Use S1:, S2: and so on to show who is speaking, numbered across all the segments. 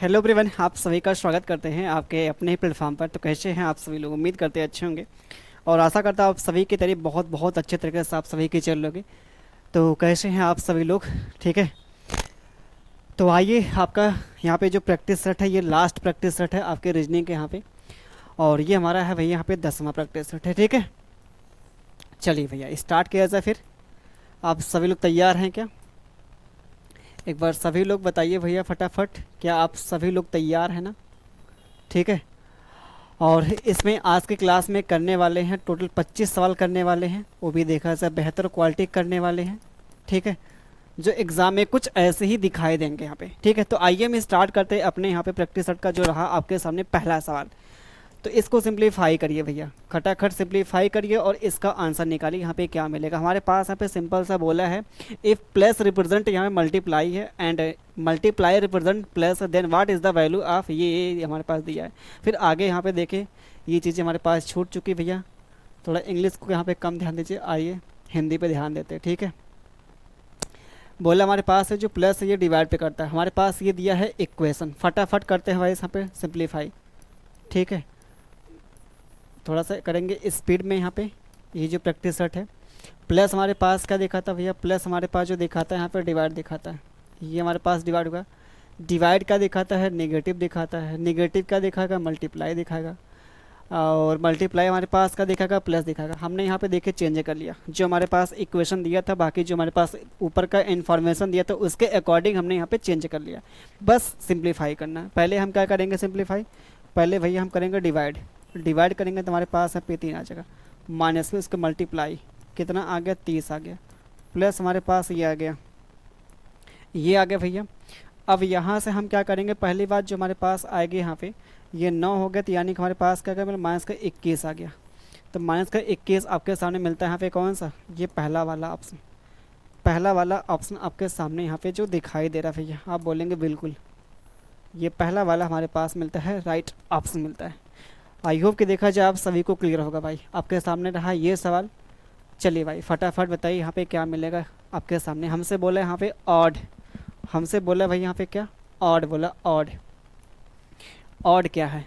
S1: Hello everyone, आप सभी का स्वागत करते हैं आपके अपने ही प्लेटफॉर्म पर। तो कैसे हैं आप सभी लोग? उम्मीद करते हैं अच्छे होंगे और आशा करता हूँ आप सभी की तरह बहुत बहुत अच्छे तरीके से आप सभी की चल लोगे। तो कैसे हैं आप सभी लोग? ठीक है। तो आइए, आपका यहाँ पे जो प्रैक्टिस सेट है ये लास्ट प्रैक्टिस सेट है आपके रीजनिंग के यहाँ पे। और ये हमारा है भैया यहाँ पे 10वां प्रैक्टिस सेट है। ठीक है, चलिए भैया स्टार्ट किया जाए फिर। आप सभी लोग तैयार हैं क्या? एक बार सभी लोग बताइए भैया फटाफट, क्या आप सभी लोग तैयार हैं ना? ठीक है। और इसमें आज की क्लास में करने वाले हैं टोटल 25 सवाल करने वाले हैं, वो भी देखा जाए बेहतर क्वालिटी करने वाले हैं। ठीक है, जो एग्ज़ाम में कुछ ऐसे ही दिखाई देंगे यहाँ पे। ठीक है, तो आइए हम स्टार्ट करते हैं अपने यहाँ पे प्रैक्टिस सेट का जो रहा आपके सामने पहला सवाल। तो इसको सिंप्लीफाई करिए भैया, खटाखट सिंप्लीफाई करिए और इसका आंसर निकालिए। यहाँ पे क्या मिलेगा हमारे पास? यहाँ पे सिंपल सा बोला है, इफ़ प्लस रिप्रेजेंट यहाँ पे मल्टीप्लाई है and multiply represent plus, then what is the value of ये हमारे पास दिया है। फिर आगे यहाँ पे देखें, ये चीज़ें हमारे पास छूट चुकी भैया। थोड़ा इंग्लिश को यहाँ पे कम ध्यान दीजिए, आइए हिंदी पे ध्यान देते हैं। ठीक है, बोला हमारे पास है जो प्लस है ये डिवाइड पे करता है। हमारे पास ये दिया है इक्वेशन, फटाफट करते हैं भाई यहाँ पे सिंप्लीफाई। ठीक है, थोड़ा सा करेंगे स्पीड में यहाँ पे। ये जो प्रैक्टिस सेट है, प्लस हमारे पास क्या दिखाता है भैया? प्लस हमारे पास जो दिखाता है यहाँ पे डिवाइड दिखाता है। ये हमारे पास डिवाइड होगा। डिवाइड का दिखाता है नेगेटिव दिखाता है, नेगेटिव का दिखाएगा मल्टीप्लाई दिखाएगा, और मल्टीप्लाई हमारे पास का दिखाएगा प्लस दिखाएगा। हमने यहाँ पे देखे चेंज कर लिया, जो हमारे पास इक्वेशन दिया था, बाकी जो हमारे पास ऊपर का इन्फॉर्मेशन दिया था उसके अकॉर्डिंग हमने यहाँ पे चेंज कर लिया। बस सिंप्लीफाई करना है। पहले हम क्या करेंगे सिंप्लीफाई? पहले भैया हम करेंगे डिवाइड। डिवाइड करेंगे तो हमारे पास है पे 3 आ जाएगा, माइनस में उसका मल्टीप्लाई कितना आ गया? 30 आ गया, प्लस हमारे पास ये आ गया, ये आ गया भैया। अब यहाँ से हम क्या करेंगे? पहली बात जो हमारे पास आएगी यहाँ पे, ये 9 हो गया, तो यानी कि हमारे पास क्या क्या माइनस का 21 आ गया। तो माइनस का 21 आपके सामने मिलता है यहाँ पे कौन सा? ये पहला वाला ऑप्शन। पहला वाला ऑप्शन आपके सामने यहाँ पे जो दिखाई दे रहा है भैया, आप बोलेंगे बिल्कुल ये पहला वाला हमारे पास मिलता है, राइट ऑप्शन मिलता है। आई होप कि देखा जाए आप सभी को क्लियर होगा भाई। आपके सामने रहा ये सवाल। चलिए भाई फटाफट बताइए यहाँ पे क्या मिलेगा आपके सामने। हमसे बोला यहाँ पे ऑड, हमसे बोला भाई यहाँ पे क्या? ऑड बोला, ऑड। ऑड क्या है?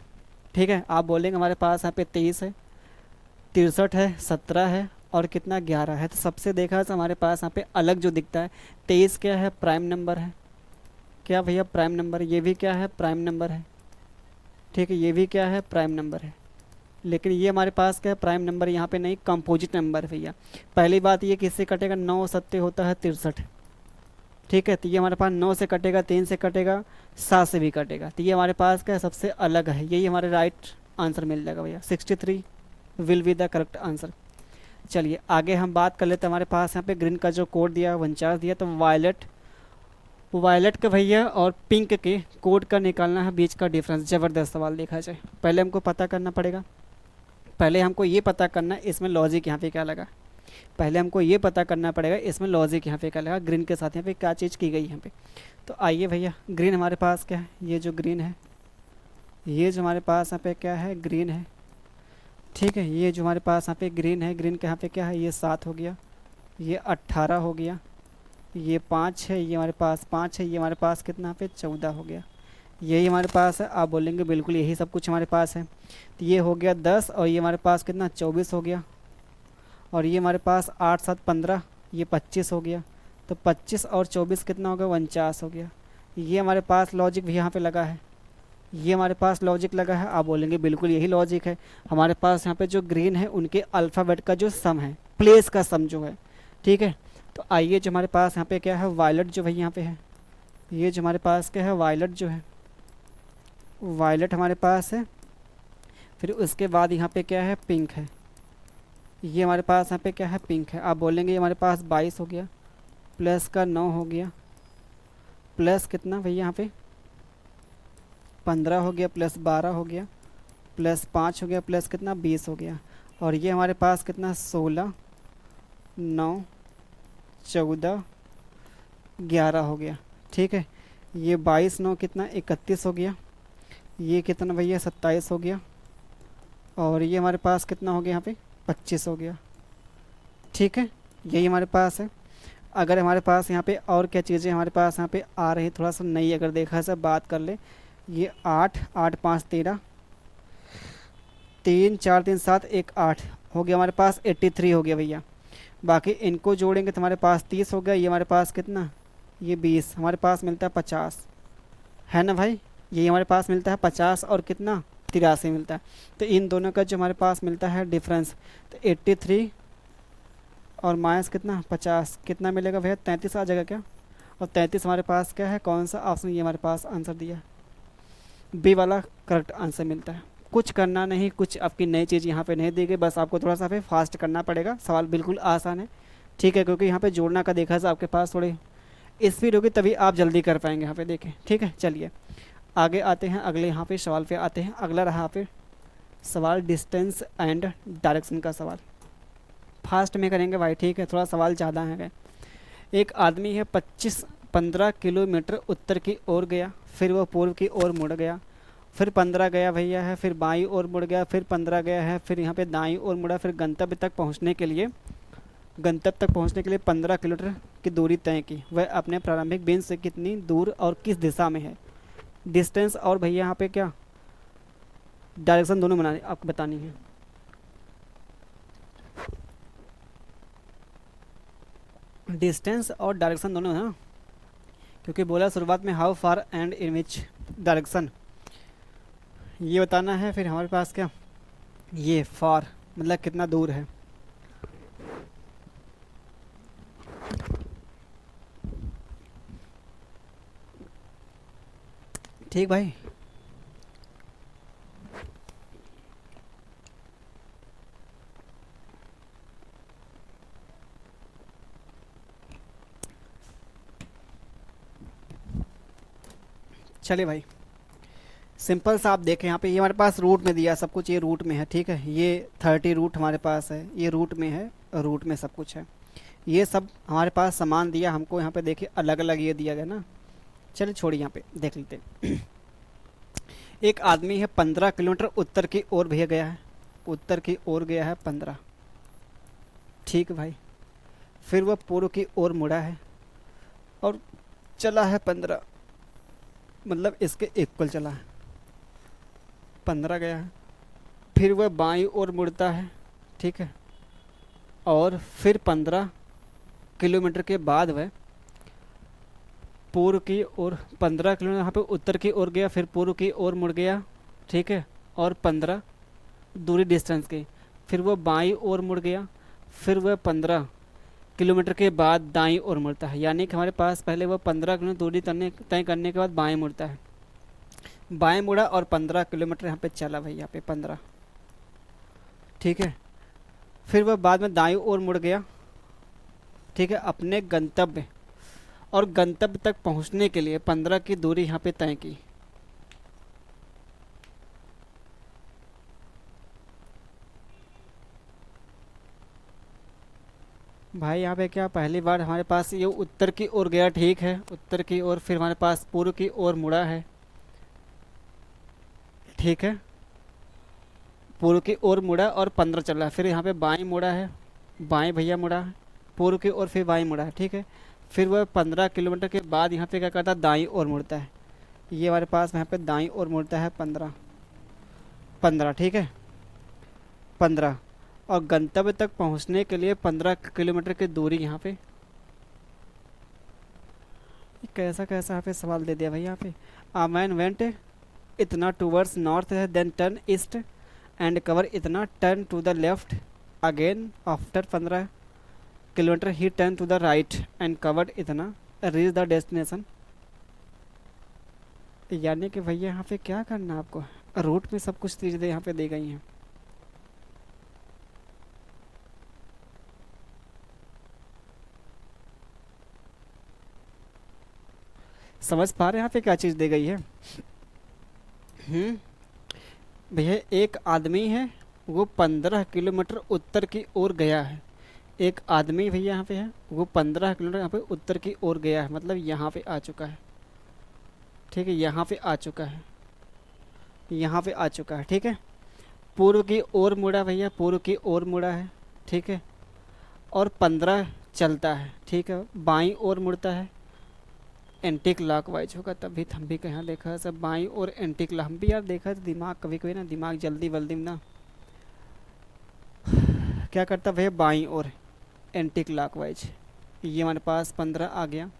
S1: ठीक है, आप बोलेंगे हमारे पास यहाँ पे 23 है, 63 है, 17 है और कितना 11 है। तो सबसे देखा तो हमारे पास यहाँ पे अलग जो दिखता है, 23 क्या है? प्राइम नंबर है। क्या भैया? Prime number. ये भी क्या है? प्राइम नंबर है। ठीक है, ये भी क्या है? प्राइम नंबर है। लेकिन ये हमारे पास क्या है? प्राइम नंबर यहाँ पे नहीं, कंपोजिट नंबर है भैया। पहली बात ये किससे कटेगा? 9 सत्ते होता है 63। ठीक है, तो ये हमारे पास 9 से कटेगा, 3 से कटेगा, 7 से भी कटेगा। तो ये हमारे पास क्या है? सबसे अलग है। यही हमारे राइट आंसर मिल जाएगा भैया, 63 will be the correct answer. चलिए आगे हम बात कर लेते हैं। हमारे पास यहाँ पे ग्रीन का जो कोड दिया 49 दिया, तो वायलेट, वायलेट का भैया और पिंक के कोड का निकालना है बीच का डिफरेंस। ज़बरदस्त सवाल देखा जाए। पहले हमको पता करना पड़ेगा, पहले हमको ये पता करना है इसमें लॉजिक यहाँ पे क्या लगा। पहले हमको ये पता करना पड़ेगा इसमें लॉजिक यहाँ पे क्या लगा, ग्रीन के साथ यहाँ पे क्या चीज़ की गई यहाँ पे। तो आइए भैया, ग्रीन हमारे पास क्या है? ये जो ग्रीन है, ये जो हमारे पास यहाँ पे क्या है? ग्रीन है। ठीक है, ये जो हमारे पास यहाँ पे ग्रीन है, ग्रीन के यहाँ पे क्या है? ये 7 हो गया, ये 18 हो गया, ये 5 है, ये हमारे पास 5 है, ये हमारे पास कितना यहाँ पे 14 हो गया। यही हमारे पास है। आप बोलेंगे बिल्कुल यही सब कुछ हमारे पास है। तो ये हो गया 10 और ये हमारे पास कितना 24 हो गया, और ये हमारे पास 8 7 15, ये 25 हो गया। तो 25 और 24 कितना हो गया? 49 हो गया। ये हमारे पास लॉजिक भी यहाँ पे लगा है, ये हमारे पास लॉजिक लगा है। आप बोलेंगे बिल्कुल यही लॉजिक है। हमारे पास यहाँ पे जो ग्रीन है उनके अल्फ़ाबेट का जो सम है, प्लेस का सम जो है। ठीक है, तो आइए जो हमारे पास यहाँ पे क्या है? वायलेट जो भाई यहाँ पे है, ये जो हमारे पास क्या है? वायलेट जो है, वायलेट हमारे पास है। फिर उसके बाद यहाँ पे क्या है? पिंक है। ये हमारे पास यहाँ पे क्या है? पिंक है। आप बोलेंगे ये हमारे पास 22 हो गया, प्लस का 9 हो गया, प्लस कितना भैया यहाँ पे 15 हो गया, प्लस 12 हो गया, प्लस 5 हो गया, प्लस कितना 20 हो गया। और ये हमारे पास कितना 16 9 14 11 हो गया। ठीक है, ये 22 9 कितना 31 हो गया, ये कितना भैया 27 हो गया, और ये हमारे पास कितना हो गया यहाँ पे 25 हो गया। ठीक है, यही हमारे पास है। अगर हमारे पास यहाँ पे और क्या चीज़ें हमारे पास यहाँ पे आ रही, थोड़ा सा नई अगर देखा जाए बात कर ले, ये 8, 8 5 13, 3 4 3 7 1 8 हो गया हमारे पास 83 हो गया भैया। बाकी इनको जोड़ेंगे तो हमारे पास 30 हो गया। ये हमारे पास कितना, ये 20, हमारे पास मिलता है 50, है ना भाई। ये हमारे पास मिलता है 50 और कितना 83 मिलता है। तो इन दोनों का जो हमारे पास मिलता है डिफरेंस, तो 83 और माइनस कितना 50 कितना मिलेगा भैया, 33 आ जाएगा क्या। और 33 हमारे पास क्या है, कौन सा ऑप्शन, ये हमारे पास आंसर दिया बी वाला करेक्ट आंसर मिलता है। कुछ करना नहीं, कुछ आपकी नई चीज़ यहाँ पे नहीं दी गई, बस आपको थोड़ा सा फिर फास्ट करना पड़ेगा। सवाल बिल्कुल आसान है, ठीक है, क्योंकि यहाँ पे जोड़ना का देखा जाए आपके पास थोड़ी स्पीड होगी तभी आप जल्दी कर पाएंगे यहाँ पे देखें, ठीक है। चलिए आगे आते हैं, अगले यहाँ पे सवाल पे आते हैं। अगला रहा यहाँ पे सवाल डिस्टेंस एंड डायरेक्शन का सवाल। फास्ट में करेंगे भाई, ठीक है, थोड़ा सवाल ज़्यादा है। एक आदमी है 15 किलोमीटर उत्तर की ओर गया, फिर वो पूर्व की ओर मुड़ गया, फिर 15 गया भैया है, फिर बाईं ओर मुड़ गया, फिर 15 गया है, फिर यहाँ पे दाईं ओर मुड़ा, फिर गंतव्य तक पहुँचने के लिए 15 किलोमीटर की दूरी तय की। वह अपने प्रारंभिक बिंदु से कितनी दूर और किस दिशा में है। डिस्टेंस और भैया यहाँ पे क्या डायरेक्शन दोनों बनाने आपको बतानी है। डिस्टेंस और डायरेक्शन दोनों है ना, क्योंकि बोला शुरुआत में how far and in which direction, ये बताना है। फिर हमारे पास क्या, ये फार मतलब कितना दूर है। ठीक भाई, चलिए भाई सिंपल सा आप देखें यहाँ पे, ये हमारे पास रूट में दिया सब कुछ, ये रूट में है, ठीक है। ये 30 रूट हमारे पास है, ये रूट में है, रूट में सब कुछ है। ये सब हमारे पास सामान दिया हमको, यहाँ पे देखिए अलग अलग ये दिया गया ना। चलिए छोड़िए, यहाँ पे देख लेते हैं। एक आदमी है 15 किलोमीटर उत्तर की ओर भैया गया है, उत्तर की ओर गया है 15, ठीक भाई। फिर वह पूर्व की ओर मुड़ा है और चला है 15, मतलब इसके इक्वल चला है, 15 गया है। फिर वह बाईं ओर मुड़ता है, ठीक है, और फिर 15 किलोमीटर के बाद वह पूर्व की ओर 15 किलोमीटर यहाँ पे उत्तर की ओर गया, फिर पूर्व की ओर मुड़ गया, ठीक है, और 15 दूरी डिस्टेंस की। फिर वह बाईं ओर मुड़ गया, फिर वह 15 किलोमीटर के बाद दाईं ओर मुड़ता है। यानी कि हमारे पास पहले वह 15 किलोमीटर दूरी तय करने के बाद बाएं मुड़ता है, बाएं मुड़ा और 15 किलोमीटर यहाँ पे चला भाई, यहाँ पे 15, ठीक है। फिर वह बाद में दाईं ओर मुड़ गया, ठीक है, अपने गंतव्य और गंतव्य तक पहुंचने के लिए 15 की दूरी यहाँ पे तय की। भाई यहाँ पे क्या पहली बार हमारे पास ये उत्तर की ओर गया, ठीक है, उत्तर की ओर, फिर हमारे पास पूर्व की ओर मुड़ा है, ठीक है, पूर्व की ओर मुड़ा और 15 चला। फिर यहाँ पे बाएं मुड़ा है, बाएं भैया मुड़ा है पूर्व की ओर, फिर बाएं मुड़ा है, ठीक है। फिर वह 15 किलोमीटर के बाद यहाँ पे क्या करता है, दाईं ओर मुड़ता है। ये हमारे पास यहाँ पे दाईं ओर मुड़ता है 15, ठीक है, 15, और गंतव्य तक पहुँचने के लिए 15 किलोमीटर की दूरी यहाँ पे। कैसा कैसा यहाँ पे सवाल दे दिया भाई यहाँ पे। आ मैन वेंट इतना टूवर्ड्स नॉर्थ है, then turn east and cover इतना, turn to the left again after 15 kilometre, he turn to the right and covered इतना, रीच द डेस्टिनेशन। यानी कि भैया यहाँ पे क्या करना है आपको, रूट में सब कुछ चीज़ें यहाँ पे दी गई हैं। समझ पा रहे हैं यहाँ पे क्या चीज़ दी गई है। भैया एक आदमी है, वो 15 किलोमीटर उत्तर की ओर गया है। एक आदमी भैया यहाँ पे है, वो 15 किलोमीटर यहाँ पे उत्तर की ओर गया है, मतलब यहाँ पे आ चुका है, ठीक है, यहाँ पे आ चुका है, यहाँ पे आ चुका है, ठीक है। पूर्व की ओर मुड़ा भैया, पूर्व की ओर मुड़ा है, ठीक है, और 15 चलता है, ठीक है, बाईं ओर मुड़ता है, एंटी क्लॉकवाइज होगा, तभी तो हम भी कहाँ देखा है सब बाई और एंटी क्लॉक, हम भी यार देखा है तो दिमाग कभी कभी ना दिमाग जल्दी वल्दी में ना क्या करता भैया, बाई और एंटी क्लॉकवाइज। ये हमारे पास 15 आ गया,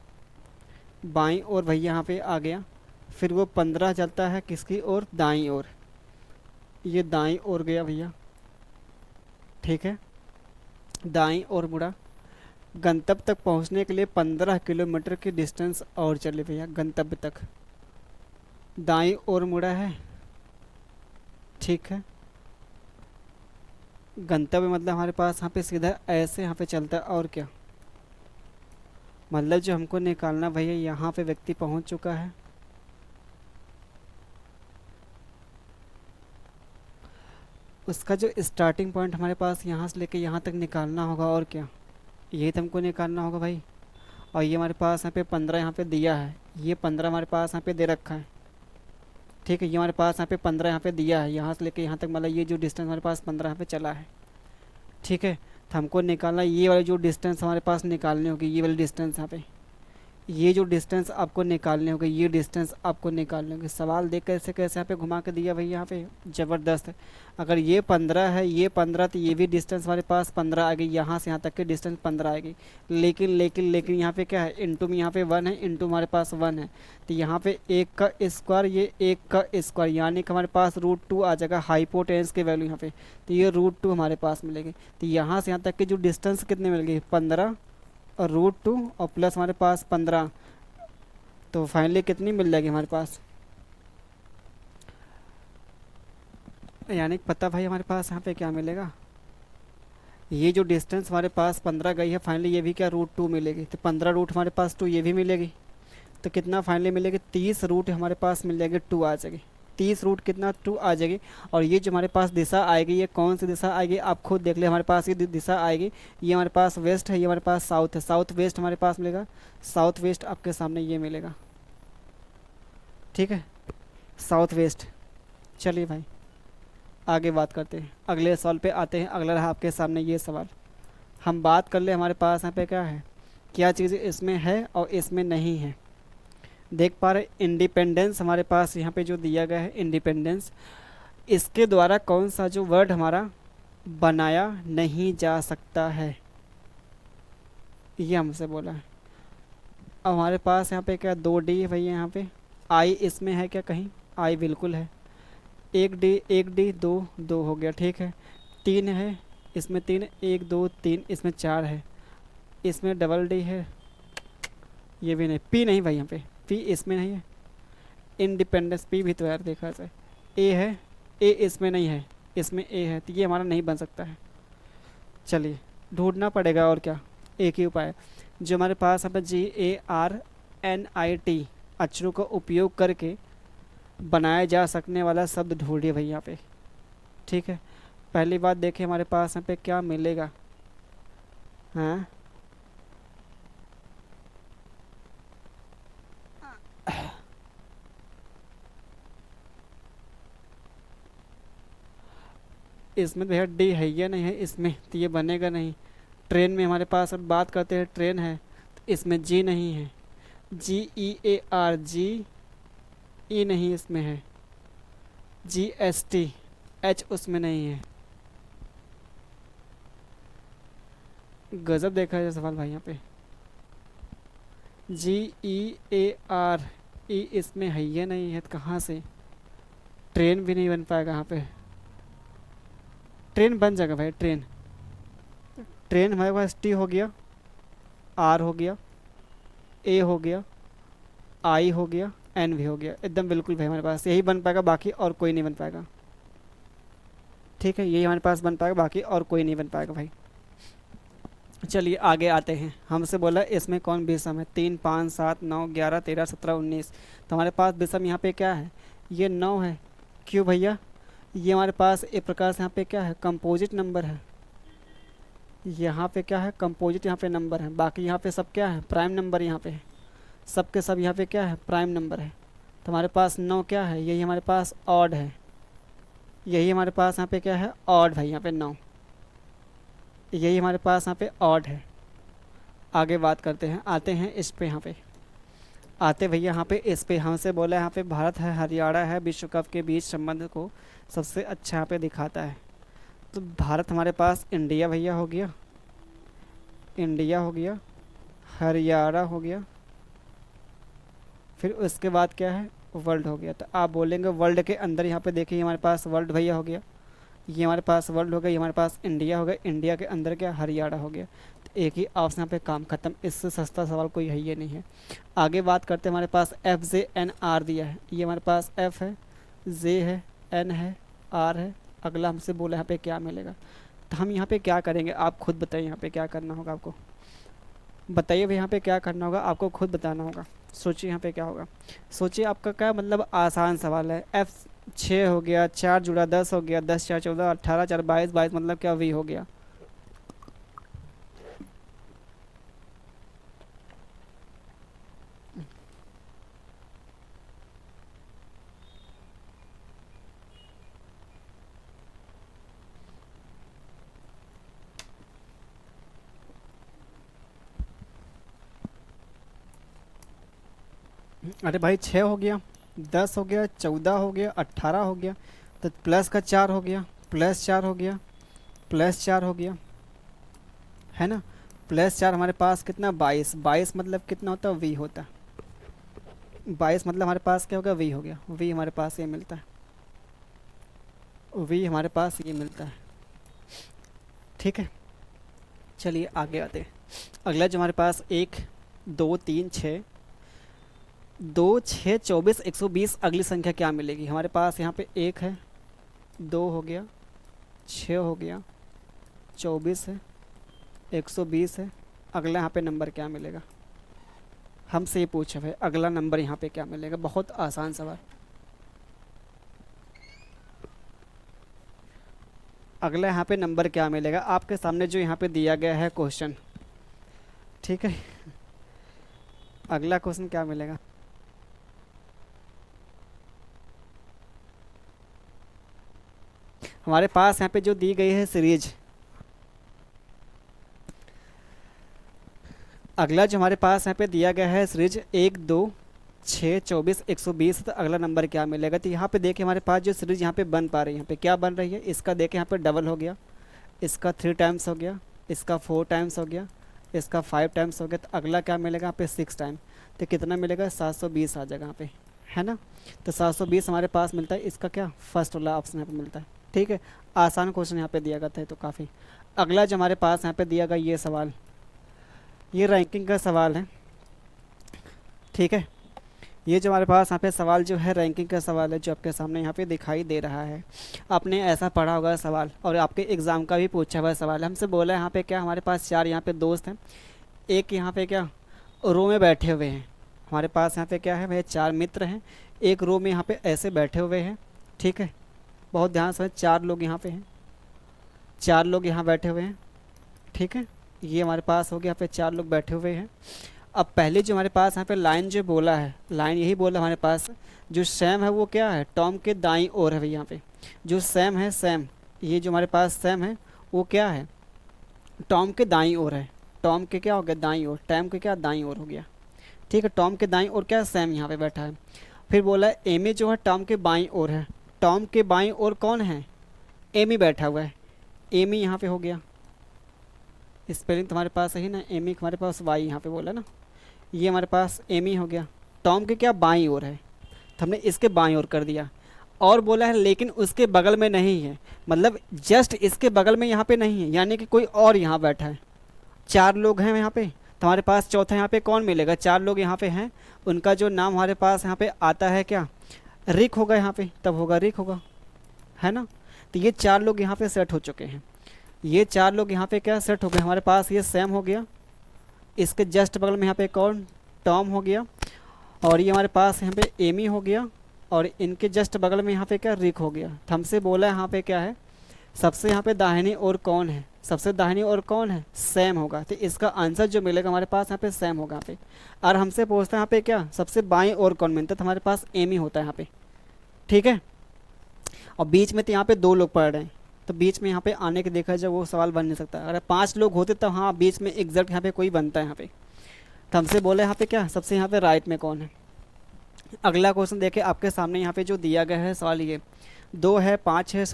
S1: बाई और भैया यहाँ पे आ गया। फिर वो 15 चलता है किसकी ओर, दाई ओर, ये दाई ओर गया भैया, ठीक है, दाई ओर मुड़ा। गंतव्य तक पहुंचने के लिए 15 किलोमीटर की डिस्टेंस और चले भैया गंतव्य तक, दाई ओर मुड़ा है, ठीक है। गंतव्य मतलब हमारे पास यहाँ पे सीधा ऐसे यहाँ पे चलता है, और क्या मतलब जो हमको निकालना भैया, यहाँ पे व्यक्ति पहुंच चुका है, उसका जो स्टार्टिंग पॉइंट हमारे पास यहाँ से लेके यहाँ तक निकालना होगा, और क्या यही तो हमको निकालना होगा भाई। और ये हमारे पास यहाँ पे 15 यहाँ पे दिया है, ये 15 हमारे पास यहाँ पे दे रखा है, ठीक है। ये हमारे पास यहाँ पे 15 यहाँ पे दिया है, यहाँ से लेके यहाँ तक मतलब ये जो डिस्टेंस हमारे पास 15 यहाँ पे चला है, ठीक है। तो हमको निकालना ये वाली जो डिस्टेंस हमारे पास निकालनी होगी, ये वाली डिस्टेंस यहाँ पे, ये जो डिस्टेंस आपको निकालने होगी, ये डिस्टेंस आपको निकालने होगी। सवाल देख कैसे कैसे यहाँ पे घुमा के दिया भाई, यहाँ पे ज़बरदस्त है। अगर ये 15 है, ये 15, तो ये भी डिस्टेंस हमारे पास 15 आएगी, यहाँ से यहाँ तक की डिस्टेंस 15 आएगी। लेकिन यहाँ पे क्या है, इंटू में यहाँ पे 1 है, इंटू हमारे पास 1 है, तो यहाँ पे 1 का स्क्वायर, ये 1 का स्क्वायर, यानी कि हमारे पास √2 आ जाएगा हाइपोटेनस की वैल्यू यहाँ पे, तो ये √2 हमारे पास मिलेगी। तो यहाँ से यहाँ तक की जो डिस्टेंस कितनी मिल गई, 15 और √2 और प्लस हमारे पास 15, तो फाइनली कितनी मिल जाएगी हमारे पास, यानी पता भाई हमारे पास यहाँ पे क्या मिलेगा, ये जो डिस्टेंस हमारे पास 15 गई है, फाइनली ये भी क्या √2 मिलेगी, तो 15 रूट हमारे पास 2 ये भी मिलेगी, तो कितना फाइनली मिलेगी, 30 रूट हमारे पास मिल जाएगी, 2 आ जाएगी, 30 रूट कितना 2 आ जाएगी। और ये जो हमारे पास दिशा आएगी, ये कौन सी दिशा आएगी आप खुद देख ले, हमारे पास ये दिशा आएगी, ये हमारे पास वेस्ट है, ये हमारे पास साउथ है, साउथ वेस्ट हमारे पास मिलेगा, साउथ वेस्ट आपके सामने ये मिलेगा, ठीक है, साउथ वेस्ट। चलिए भाई आगे बात करते हैं, अगले सवाल पे आते हैं। अगला रहा आपके सामने ये सवाल, हम बात कर ले हमारे पास यहाँ पे क्या है, क्या चीज़ इसमें है और इसमें नहीं है। देख पा रहे इंडिपेंडेंस हमारे पास यहाँ पे जो दिया गया है, इंडिपेंडेंस, इसके द्वारा कौन सा जो वर्ड हमारा बनाया नहीं जा सकता है, ये हमसे बोला है। अब हमारे पास यहाँ पे क्या 2D है भैया, यहाँ पे आई इसमें है क्या कहीं, आई बिल्कुल है, 1D 2 हो गया, ठीक है। 3 है इसमें, 3 1 2 3, इसमें 4 है, इसमें डबल डी है, ये भी नहीं, पी नहीं भाई यहाँ पे, पी इसमें नहीं है, इंडिपेंडेंस पी भी तो यार देखा जाए, ए है, ए इसमें नहीं है, इसमें ए है, तो ये हमारा नहीं बन सकता है। चलिए ढूंढना पड़ेगा, और क्या एक ही उपाय है, जो हमारे पास यहाँ पे GARNIT अक्षरों का उपयोग करके बनाया जा सकने वाला शब्द ढूंढिए भाई यहाँ पे, ठीक है। पहली बात देखिए हमारे पास यहाँ पे क्या मिलेगा, हाँ इसमें भैया डी है या नहीं है इसमें, तो ये बनेगा नहीं। ट्रेन में हमारे पास अब बात करते हैं, ट्रेन है, तो इसमें जी नहीं है, GEAR, जी ई नहीं इसमें है, GST एच उसमें नहीं है। गजब देखा है सवाल भाई यहाँ पे, GEAR ई इसमें है या नहीं है, तो कहाँ से ट्रेन भी नहीं बन पाएगा यहाँ पे, ट्रेन बन जाएगा भाई, ट्रेन, ट्रेन हमारे पास टी हो गया, आर हो गया, ए हो गया, आई हो गया, एन भी हो गया, एकदम बिल्कुल भाई हमारे पास यही बन पाएगा, बाकी और कोई नहीं बन पाएगा, ठीक है, यही हमारे पास बन पाएगा, बाकी और कोई नहीं बन पाएगा भाई। चलिए आगे आते हैं, हमसे बोला इसमें कौन विषम है, 3 5 7 9 11 13 17 19, तो हमारे पास विषम यहाँ पे क्या है, ये 9 है, क्यों भैया, ये हमारे पास एक प्रकार से यहाँ पे क्या है, कंपोजिट नंबर है, यहाँ पे क्या है, कंपोजिट यहाँ पे नंबर है, बाकी यहाँ पे सब क्या है, प्राइम नंबर यहाँ पे है, सब के सब यहाँ पे क्या है, प्राइम नंबर है। तो हमारे पास 9 क्या है, यही हमारे पास ऑड है, यही हमारे पास यहाँ पे क्या है, ऑड भाई यहाँ पे 9, यही हमारे पास यहाँ पे ऑड है। आगे बात करते हैं, आते हैं इस पे, यहाँ पे आते भैया यहाँ पे इस पे हमसे बोला यहाँ पे भारत है हरियाणा है विश्व कप के बीच संबंध को सबसे अच्छा यहाँ पे दिखाता है। तो भारत हमारे पास इंडिया भैया हो गया, इंडिया हो गया, हरियाणा हो गया, फिर उसके बाद क्या है, वर्ल्ड हो गया। तो आप बोलेंगे वर्ल्ड के अंदर यहाँ पे देखिए हमारे पास वर्ल्ड भैया हो गया, ये हमारे पास वर्ल्ड हो गया, ये हमारे पास इंडिया हो गया, इंडिया के अंदर क्या हरियाणा हो गया। तो एक ही ऑप्शन यहाँ पे काम खत्म, इससे सस्ता सवाल कोई है ये नहीं है। आगे बात करते हैं, हमारे पास एफ जे एन आर दिया है, ये हमारे पास एफ है, जे है, एन है, आर है। अगला हमसे बोला यहाँ पे क्या मिलेगा, तो हम यहाँ पे क्या करेंगे आप खुद बताइए, यहाँ पे क्या करना होगा आपको बताइए भाई, यहाँ पे क्या करना होगा आपको खुद बताना होगा। सोचिए यहाँ पे क्या होगा, सोचिए आपका क्या मतलब आसान सवाल है। एफ 6 हो गया, 4 जुड़ा 10 हो गया, 10 4 14, 18 4 22, 22 मतलब क्या वी हो गया। अरे भाई 6 हो गया, 10 हो गया, 14 हो गया, 18 हो गया, तो प्लस का 4 हो गया, प्लस 4 हो गया, प्लस 4 हो गया, है ना। प्लस 4 हमारे पास कितना 22, 22 मतलब कितना होता है वी होता है। 22 मतलब हमारे पास क्या होगा वी हो गया, वी हमारे पास ये मिलता है, वी हमारे पास ये मिलता है। ठीक है, चलिए आगे आते हैं। अगला जो हमारे पास 1 2 3 6, 2 6 24 120, अगली संख्या क्या मिलेगी हमारे पास। यहाँ पे 1 है, 2 हो गया, 6 हो गया, 24 है, 120 है। अगला यहाँ पे नंबर क्या मिलेगा, हमसे ये पूछा है अगला नंबर यहाँ पे क्या मिलेगा। बहुत आसान सवाल। अगला यहाँ पे नंबर क्या मिलेगा आपके सामने जो यहाँ पे दिया गया है क्वेश्चन। ठीक है, अगला क्वेश्चन क्या मिलेगा। हमारे पास यहाँ पे जो दी गई है सीरीज, अगला जो हमारे पास यहाँ पे दिया गया है सीरीज 1 2 6 24 120, तो अगला नंबर क्या मिलेगा। तो यहाँ पे देखिए हमारे पास जो सीरीज यहाँ पे बन पा रही है, यहाँ पे क्या बन रही है, इसका देखिए यहाँ पे डबल हो गया, इसका 3 टाइम्स हो गया, इसका 4 टाइम्स हो गया, इसका 5 टाइम्स हो गया। तो अगला क्या मिलेगा यहाँ पे 6 टाइम, तो कितना मिलेगा 720 आ जाएगा यहाँ पे, है ना। तो 720 हमारे पास मिलता है, इसका क्या फर्स्ट वाला ऑप्शन यहाँ पे मिलता है। ठीक है, आसान क्वेश्चन यहाँ पे दिया गया था तो काफ़ी। अगला जो हमारे पास यहाँ पे दिया गया ये सवाल, ये रैंकिंग का सवाल है। ठीक है, ये जो हमारे पास यहाँ पे सवाल जो है रैंकिंग का सवाल है, जो आपके सामने यहाँ पे दिखाई दे रहा है। आपने ऐसा पढ़ा होगा सवाल, और आपके एग्ज़ाम का भी पूछा हुआ सवाल है। हमसे बोला है यहाँ पे क्या, हमारे पास 4 यहाँ पे दोस्त हैं, एक यहाँ पे क्या रो में बैठे हुए हैं। हमारे पास यहाँ पे क्या है भाई 4 मित्र हैं, एक रो में यहाँ पे ऐसे बैठे हुए हैं। ठीक है, बहुत ध्यान से, 4 लोग यहाँ पे हैं, 4 लोग यहाँ बैठे हुए हैं। ठीक है, ये हमारे पास हो गया, यहाँ पे 4 लोग बैठे हुए हैं। अब पहले जो हमारे पास यहाँ पे लाइन जो बोला है, लाइन यही बोला हमारे पास, जो सैम है वो क्या है टॉम के दाईं ओर है भाई। यहाँ पे जो सैम है, सैम ये जो हमारे पास सैम है वो क्या है टॉम के दाईं ओर है। टॉम के क्या हो गया दाईं ओर, टॉम के क्या दाईं ओर हो गया। ठीक है, टॉम के दाईं ओर क्या सैम यहाँ पे बैठा है। फिर बोला है एमी जो है टॉम के बाईं ओर है, टॉम के बाईं ओर कौन है, एमी बैठा हुआ है, एमी यहाँ पे हो गया। स्पेलिंग तुम्हारे पास सही ना, एमी हमारे पास वाई यहाँ पे बोला ना, ये हमारे पास एमी हो गया। टॉम के क्या बाईं ओर है, तो हमने इसके बाईं ओर कर दिया। और बोला है लेकिन उसके बगल में नहीं है, मतलब जस्ट इसके बगल में यहाँ पे नहीं है, यानी कि कोई और यहाँ बैठा है। 4 लोग हैं यहाँ पे, तो हमारे पास चौथा यहाँ पे कौन मिलेगा, 4 लोग यहाँ पे हैं, उनका जो नाम हमारे पास यहाँ पे आता है क्या रिक होगा, यहाँ पे तब होगा रिक होगा, है ना। तो ये 4 लोग यहाँ पे सेट हो चुके हैं, ये 4 लोग यहाँ पे क्या सेट हो गए। हमारे पास ये सैम हो गया, इसके जस्ट बगल में यहाँ पे कौन टॉम हो गया, और ये हमारे पास यहाँ पे एमी हो गया, और इनके जस्ट बगल में यहाँ पे क्या रिक हो गया। तो हमसे बोला यहाँ पे क्या है सबसे यहाँ पे दाहिनी ओर कौन है, सबसे दाहिनी ओर कौन है सैम होगा। तो इसका आंसर जो मिलेगा हमारे पास यहाँ पे सैम होगा यहाँ पे। और हमसे पूछता है यहाँ पे क्या सबसे बाएं ओर कौन मिलता है, तो हमारे पास एमी होता है यहाँ पे। ठीक है, और बीच में तो यहाँ पे 2 लोग पढ़ रहे हैं, तो बीच में यहाँ पे आने के देखा जाए वो सवाल बन नहीं सकता। अगर 5 लोग होते तो हाँ बीच में एग्जैक्ट यहाँ पे कोई बनता है यहाँ पे। तो हमसे बोले यहाँ पे क्या सबसे यहाँ पे राइट में कौन है। अगला क्वेश्चन देखिए आपके सामने यहाँ पे जो दिया गया है सवाल ये 2 है, 5 है,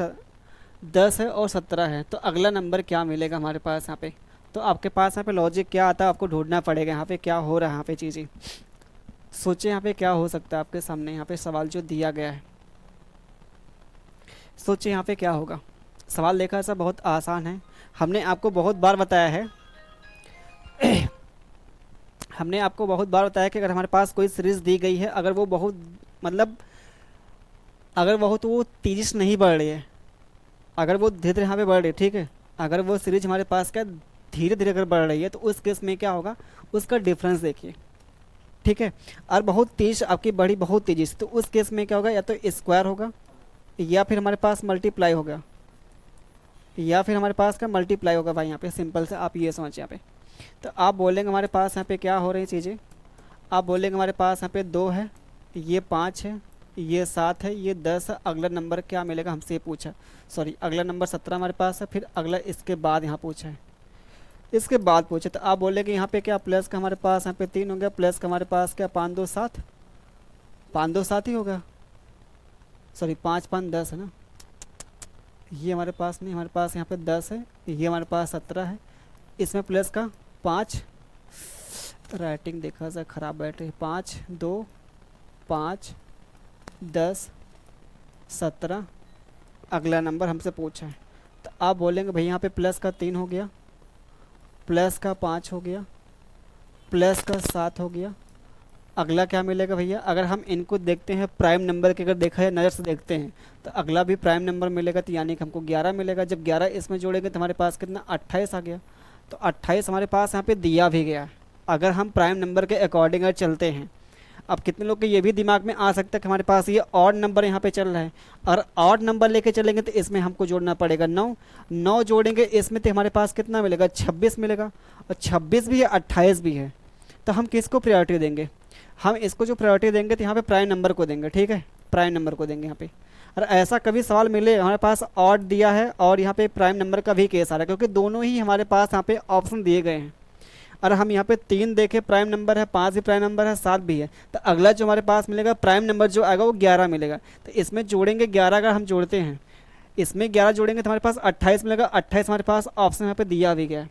S1: 10 है और 17 है। तो अगला नंबर क्या मिलेगा हमारे पास यहाँ पे। तो आपके पास यहाँ पे लॉजिक क्या आता है आपको ढूंढना पड़ेगा यहाँ पे क्या हो रहा है यहाँ पे चीज़ें। सोचिए यहाँ पे क्या हो सकता है आपके सामने यहाँ पे सवाल जो दिया गया है। सोचिए यहाँ पे क्या होगा। सवाल देखा ऐसा बहुत आसान है। हमने आपको बहुत बार बताया है हमने आपको बहुत बार बताया कि अगर हमारे पास कोई सीरीज़ दी गई है, अगर वो बहुत मतलब अगर बहुत वो तेज़ी से नहीं बढ़ रही है, अगर वो धीरे धीरे यहाँ पे बढ़ रही है, ठीक है, अगर वो सीरीज हमारे पास क्या धीरे धीरे अगर बढ़ रही है तो उस केस में क्या होगा, उसका डिफरेंस देखिए, ठीक है। और बहुत तेज आपकी बढ़ी बहुत तेज़ी से, तो उस केस में क्या होगा, या तो स्क्वायर होगा या फिर हमारे पास मल्टीप्लाई होगा, या फिर हमारे पास क्या मल्टीप्लाई होगा भाई। यहाँ पे सिंपल से आप ये समझिए यहाँ पे। तो आप बोलेंगे हमारे पास यहाँ पे क्या हो रही चीज़ें, आप बोलेंगे हमारे पास यहाँ पे 2 है, ये 5 है, ये 7 है, ये 10 है। अगला नंबर क्या मिलेगा हमसे पूछा, सॉरी अगला नंबर 17 हमारे पास है, फिर अगला इसके बाद यहाँ पूछा है, इसके बाद पूछे। तो आप बोले कि यहाँ पे क्या प्लस का हमारे पास यहाँ पे 3 हो गया, प्लस का हमारे पास क्या 5 2 7, 5 2 7 ही होगा, सॉरी 5 5 10 है ना, ये हमारे पास नहीं, हमारे पास यहाँ पे 10 है, ये हमारे पास 17 है, इसमें प्लस का 5, राइटिंग देखा जा खराब बैठ रही है, 5 2 5 10 17, अगला नंबर हमसे पूछा है। तो आप बोलेंगे भैया यहाँ पे प्लस का 3 हो गया, प्लस का 5 हो गया, प्लस का 7 हो गया। अगला क्या मिलेगा भैया, अगर हम इनको देखते हैं प्राइम नंबर के, अगर देखा है नज़र से देखते हैं तो अगला भी प्राइम नंबर मिलेगा, तो यानी कि हमको 11 मिलेगा। जब 11 इसमें जोड़ेंगे तो हमारे पास कितना 28 आ गया। तो 28 हमारे पास यहाँ पे दिया भी गया। अगर हम प्राइम नंबर के अकॉर्डिंग अगर चलते हैं, अब कितने लोग के ये भी दिमाग में आ सकता है कि हमारे पास ये ऑड नंबर यहाँ पे चल रहा है, और ऑड नंबर लेके चलेंगे तो इसमें हमको जोड़ना पड़ेगा 9, 9 जोड़ेंगे इसमें तो हमारे पास कितना मिलेगा 26 मिलेगा, और 26 भी है 28 भी है। तो हम किसको प्रायोरिटी देंगे, हम इसको जो प्रायोरिटी देंगे तो यहाँ पे प्राइम नंबर को देंगे, ठीक है, प्राइम नंबर को देंगे यहाँ पे। और ऐसा कभी सवाल मिले हमारे पास ऑड दिया है और यहाँ पे प्राइम नंबर का भी केस आ रहा है, क्योंकि दोनों ही हमारे पास यहाँ पे ऑप्शन दिए गए हैं। और हम यहाँ पे 3 देखें प्राइम नंबर है, 5 भी प्राइम नंबर है, 7 भी है। तो अगला जो हमारे पास मिलेगा प्राइम नंबर जो आएगा वो 11 मिलेगा। तो इसमें जोड़ेंगे 11, अगर हम जोड़ते हैं इसमें 11 जोड़ेंगे तो हमारे पास 28 मिलेगा। 28 हमारे पास ऑप्शन यहाँ पे दिया भी गया है।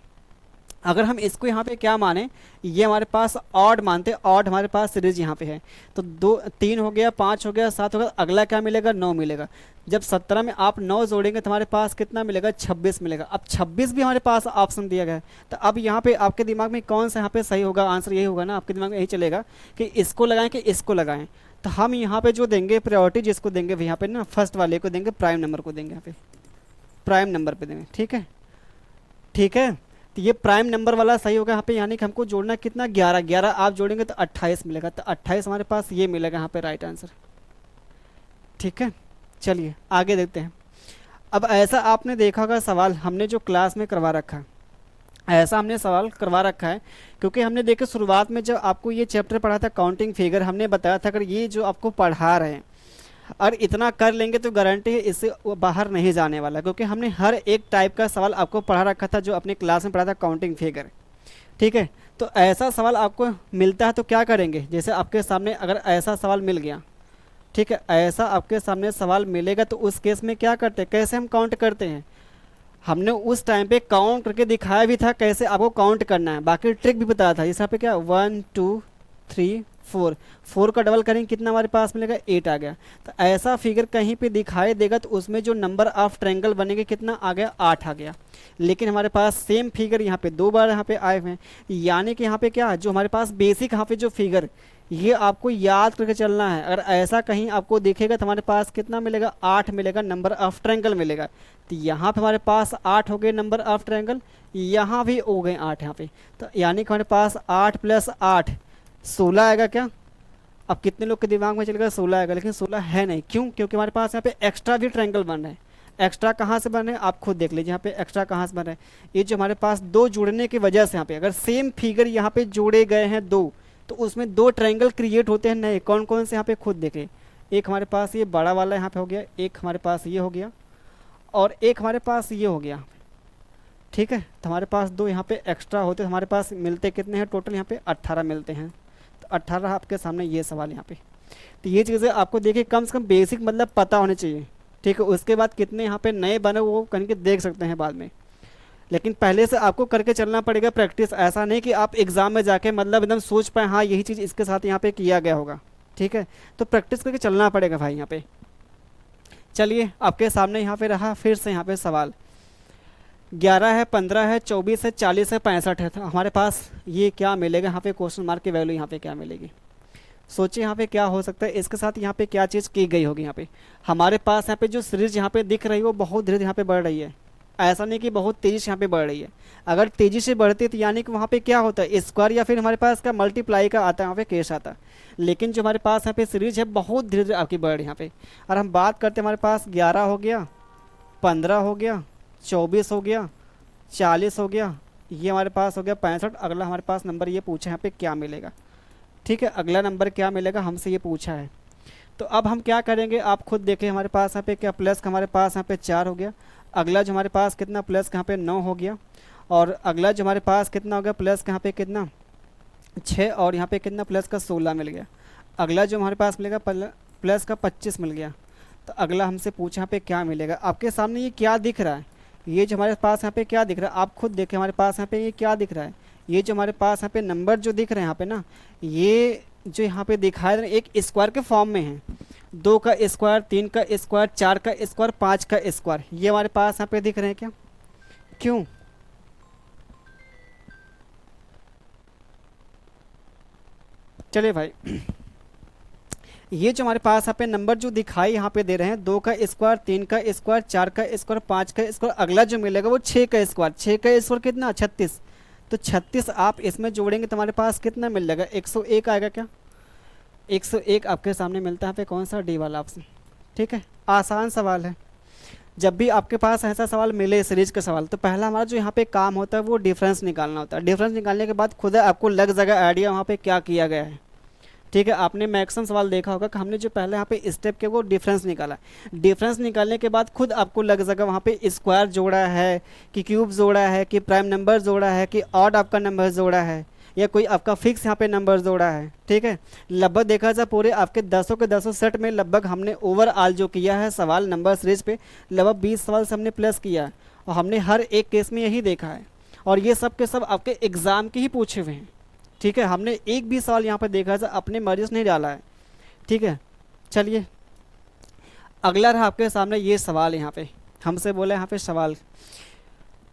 S1: अगर हम इसको यहाँ पे क्या माने, ये हमारे पास ऑड मानते, ऑड हमारे पास सीरीज यहाँ पे है। तो 2 3 हो गया, 5 हो गया, 7 हो गया, अगला क्या मिलेगा 9 मिलेगा। जब 17 में आप 9 जोड़ेंगे तो हमारे पास कितना मिलेगा 26 मिलेगा। अब 26 भी हमारे पास ऑप्शन दिया गया है। तो अब यहाँ पे आपके दिमाग में कौन सा यहाँ पे सही होगा, आंसर यही होगा ना, आपके दिमाग में यही चलेगा कि इसको लगाएं कि इसको लगाएं। तो हम यहाँ पे जो देंगे प्रायोरिटी जिसको देंगे यहाँ पे ना फर्स्ट वाले को देंगे, प्राइम नंबर को देंगे, यहाँ पे प्राइम नंबर पे देंगे, ठीक है, ठीक है। तो ये प्राइम नंबर वाला सही होगा यहाँ पे, यानी कि हमको जोड़ना कितना 11, 11 आप जोड़ेंगे तो 28 मिलेगा। तो 28 हमारे पास ये मिलेगा यहाँ पे राइट आंसर, ठीक है। चलिए आगे देखते हैं। अब ऐसा आपने देखा होगा सवाल हमने जो क्लास में करवा रखा है, ऐसा हमने सवाल करवा रखा है क्योंकि हमने देखे शुरुआत में जब आपको ये चैप्टर पढ़ा था काउंटिंग फिगर, हमने बताया था अगर ये जो आपको पढ़ा रहे हैं और इतना कर लेंगे तो गारंटी है इससे बाहर नहीं जाने वाला, क्योंकि हमने हर एक टाइप का सवाल आपको पढ़ा रखा था जो अपने क्लास में पढ़ा था काउंटिंग फिगर, ठीक है। तो ऐसा सवाल आपको मिलता है तो क्या करेंगे, जैसे आपके सामने अगर ऐसा सवाल मिल गया, ठीक है, ऐसा आपके सामने सवाल मिलेगा तो उस केस में क्या करते हैं, कैसे हम काउंट करते हैं, हमने उस टाइम पे काउंट करके दिखाया भी था कैसे आपको काउंट करना है, बाकी ट्रिक भी बताया था। जैसे यहाँ पे क्या 1 2 3 4, 4 का डबल करेंगे कितना हमारे पास मिलेगा 8 आ गया। तो ऐसा फिगर कहीं पे दिखाई देगा तो उसमें जो नंबर ऑफ ट्रायंगल बनेंगे कितना आ गया 8 आ गया। लेकिन हमारे पास सेम फिगर यहाँ पे 2 बार यहाँ पे आए हुए हैं, यानी कि यहाँ पे क्या जो हमारे पास बेसिक यहाँ पे जो फिगर ये आपको याद करके चलना है। अगर ऐसा कहीं आपको दिखेगा तो हमारे पास कितना मिलेगा 8 मिलेगा, नंबर ऑफ ट्रायंगल मिलेगा। तो यहाँ पे हमारे पास 8 हो गए नंबर ऑफ ट्रायंगल, यहाँ भी हो गए 8 यहाँ पे। तो यानी कि हमारे पास 8 + 8 16 आएगा क्या। अब कितने लोग के दिमाग में चलेगा 16 आएगा, लेकिन 16 है नहीं, क्यों, क्योंकि हमारे पास यहाँ पे एक्स्ट्रा भी ट्रायंगल बन रहे हैं। एक्स्ट्रा कहाँ से बन रहे हैं आप खुद देख लीजिए, यहाँ पे एक्स्ट्रा कहाँ से बन रहे हैं, ये जो हमारे पास 2 जुड़ने की वजह से यहाँ पे अगर सेम फिगर यहाँ पे जोड़े गए हैं 2 तो उसमें 2 ट्रायंगल क्रिएट होते हैं नए। कौन कौन से यहाँ पे खुद देखें, एक हमारे पास ये बड़ा वाला यहाँ पे हो गया, एक हमारे पास ये हो गया और एक हमारे पास ये हो गया, ठीक है, तो हमारे पास दो यहाँ पे एक्स्ट्रा होते, हमारे पास मिलते कितने हैं टोटल, यहाँ पे 18 मिलते हैं। तो 18 आपके सामने ये सवाल यहाँ पे। तो ये चीज़ें आपको देखिए कम से कम बेसिक मतलब पता होने चाहिए। ठीक है, उसके बाद कितने यहाँ पे नए बने वो करके देख सकते हैं बाद में, लेकिन पहले से आपको करके चलना पड़ेगा प्रैक्टिस। ऐसा नहीं कि आप एग्ज़ाम में जाके मतलब एकदम सोच पाए हाँ यही चीज़ इसके साथ यहाँ पे किया गया होगा। ठीक है, तो प्रैक्टिस करके चलना पड़ेगा भाई यहाँ पे। चलिए आपके सामने यहाँ पे रहा फिर से यहाँ पे सवाल, 11 है, 15 है, 24 है, 40 है, 65 है। तो हमारे पास ये क्या मिलेगा यहाँ पे, क्वेश्चन मार्क की वैल्यू यहाँ पे क्या मिलेगी। सोचिए यहाँ पे क्या हो सकता है, इसके साथ यहाँ पे क्या चीज़ की गई होगी। यहाँ पे हमारे पास यहाँ पे जो सीरीज यहाँ पे दिख रही है वो बहुत धीरे यहाँ पे बढ़ रही है, ऐसा नहीं कि बहुत तेज़ी से यहाँ पे बढ़ रही है। अगर तेज़ी से बढ़ती तो यानी कि वहाँ पे क्या होता है, स्क्वायर या फिर हमारे पास का मल्टीप्लाई का आता है वहाँ पे केस आता है। लेकिन जो हमारे पास यहाँ पे सीरीज है बहुत धीरे धीरे आपकी बढ़ रही है यहाँ पे। और हम बात करते हैं हमारे पास 11 हो गया, 15 हो गया, 24 हो गया, 40 हो गया, ये हमारे पास हो गया 65। अगला हमारे पास नंबर ये पूछा है यहाँ पे क्या मिलेगा। ठीक है, अगला नंबर क्या मिलेगा हमसे ये पूछा है। तो अब हम क्या करेंगे आप खुद देखें, हमारे पास यहाँ पे क्या प्लस का हमारे पास यहाँ पे 4 हो गया, अगला जो हमारे पास कितना प्लस का यहाँ पे 9 हो गया, और अगला जो हमारे पास कितना हो गया प्लस का यहाँ पे कितना 6, और यहाँ पे कितना प्लस का 16 मिल गया। अगला जो हमारे पास मिलेगा प्लस का 25 मिल गया। तो अगला हमसे पूछा यहाँ पे क्या मिलेगा। आपके सामने ये क्या दिख रहा है, ये जो हमारे पास यहाँ पे क्या दिख रहा है आप खुद देखें, हमारे पास यहाँ पे ये क्या दिख रहा है, ये जो हमारे पास यहाँ पे नंबर जो दिख रहे हैं यहाँ पे ना, ये जो यहाँ पे दिखाया रहे एक स्क्वायर के फॉर्म में है। 2 का स्क्वायर, 3 का स्क्वायर, 4 का स्क्वायर, 5 का स्क्वायर, ये हमारे पास यहाँ पे दिख रहे हैं क्या, क्यों। चलिए भाई ये जो हमारे पास यहाँ पे नंबर जो दिखाई यहाँ पे दे रहे हैं, 2 का स्क्वायर, 3 का स्क्वायर, 4 का स्क्वायर, 5 का स्क्वायर, अगला जो मिलेगा वो 6 का स्क्वायर। 6 का स्क्वायर कितना 36। तो 36 आप इसमें जोड़ेंगे तो हमारे पास कितना मिल जाएगा 101 आएगा क्या। 101 आपके सामने मिलता है पे कौन सा डी वाला ऑप्शन। ठीक है, आसान सवाल है। जब भी आपके पास ऐसा सवाल मिले सीरीज का सवाल, तो पहला हमारा जो यहाँ पे काम होता है वो डिफरेंस निकालना होता है। डिफरेंस निकालने के बाद खुद आपको लग जाएगा आइडिया वहाँ पे क्या किया गया है। ठीक है, आपने मैक्सिमम सवाल देखा होगा कि हमने जो पहले यहाँ पे स्टेप के वो डिफरेंस निकाला। डिफरेंस निकालने के बाद खुद आपको लग जाएगा वहाँ पे स्क्वायर जोड़ा है कि क्यूब जोड़ा है कि प्राइम नंबर जोड़ा है कि ऑड आपका नंबर जोड़ा है या कोई आपका फिक्स यहाँ पे नंबर जोड़ा है। ठीक है, लगभग देखा जाए पूरे आपके 10 के 10 सेट में लगभग हमने ओवरऑल जो किया है सवाल नंबर सीरीज पे लगभग 20 सवाल से हमने प्लस किया है, और हमने हर एक केस में यही देखा है, और ये सब के सब आपके एग्ज़ाम के ही पूछे हुए हैं। ठीक है, हमने एक भी सवाल यहाँ पे देखा जाए अपने मर्जी से नहीं डाला है। ठीक है, चलिए अगला रहा आपके सामने ये सवाल, यहाँ पे हमसे बोला यहाँ पे सवाल।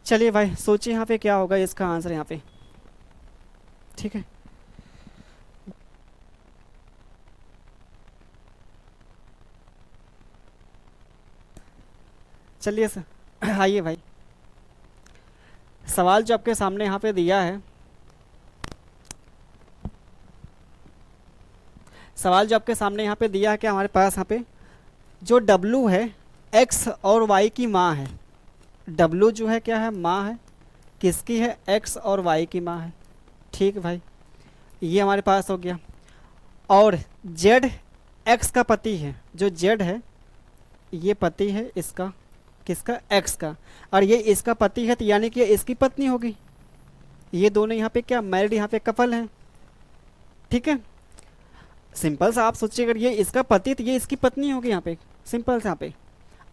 S1: चलिए भाई सोचिए यहाँ पे क्या होगा इसका आंसर यहाँ पे। ठीक है, चलिए सर आइए भाई, सवाल जो आपके सामने यहाँ पे दिया है, सवाल जो आपके सामने यहाँ पे दिया है कि हमारे पास यहाँ पे जो W है X और Y की माँ है। W जो है क्या है, माँ है, किसकी है, X और Y की माँ है। ठीक है भाई, ये हमारे पास हो गया। और Z X का पति है, जो Z है ये पति है इसका, किसका, X का, और ये इसका पति है तो यानी कि इसकी पत्नी होगी। ये दोनों यहाँ पे क्या मैरिड यहाँ पे कपल हैं। ठीक है, सिंपल सा आप सोचिए अगर ये इसका पति तो ये इसकी पत्नी होगी यहाँ पे, सिंपल से। यहाँ पे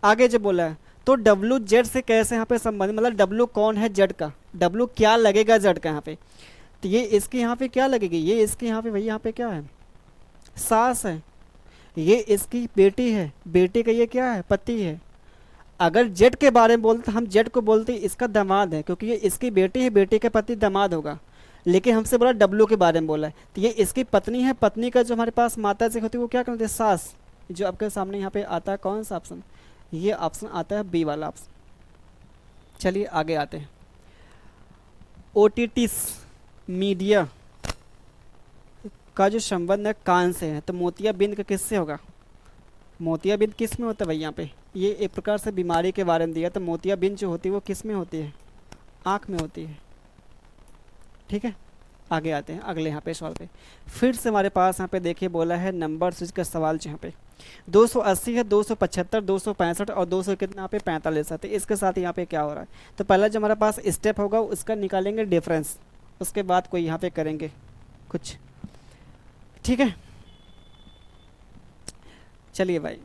S1: आगे जो बोला है तो W Z से कैसे यहाँ पे संबंधित, मतलब W कौन है Z का, W क्या लगेगा Z का यहाँ पे, तो ये इसकी यहाँ पे क्या लगेगी, ये इसकी यहाँ पे भैया यहाँ पे क्या है, सास है। ये इसकी बेटी है, बेटी का ये क्या है, पति है। अगर जेड के बारे में बोलते हम जेड को बोलते इसका दामाद है, क्योंकि ये इसकी बेटी है, बेटी का पति दामाद होगा। लेकिन हमसे बोला डब्लू के बारे में बोला है, तो ये इसकी पत्नी है, पत्नी का जो हमारे पास माता जी होती है वो क्या कहते हैं, सास। जो आपके सामने यहाँ पे आता है कौन सा ऑप्शन, ये ऑप्शन आता है बी वाला ऑप्शन। चलिए आगे आते हैं। ओटीटीस मीडिया का जो संबंध है कान से है, तो मोतियाबिंद का किससे होगा, मोतियाबिंद किस में होता है भाई, यहाँ पे ये एक प्रकार से बीमारी के बारे में दिया, तो मोतियाबिंद जो होती है वो किस में होती है, आँख में होती है। ठीक है, आगे आते हैं अगले यहाँ पे सवाल पे। फिर से हमारे पास यहाँ पे देखिए बोला है नंबर सीरीज का सवाल, यहाँ पे 280 है, 275, 265 और 200 कितना यहाँ पे 45 है। तो इसके साथ यहाँ पे क्या हो रहा है, तो पहला जो हमारे पास स्टेप होगा उसका निकालेंगे डिफरेंस, उसके बाद कोई यहाँ पे करेंगे कुछ। ठीक है, चलिए भाई,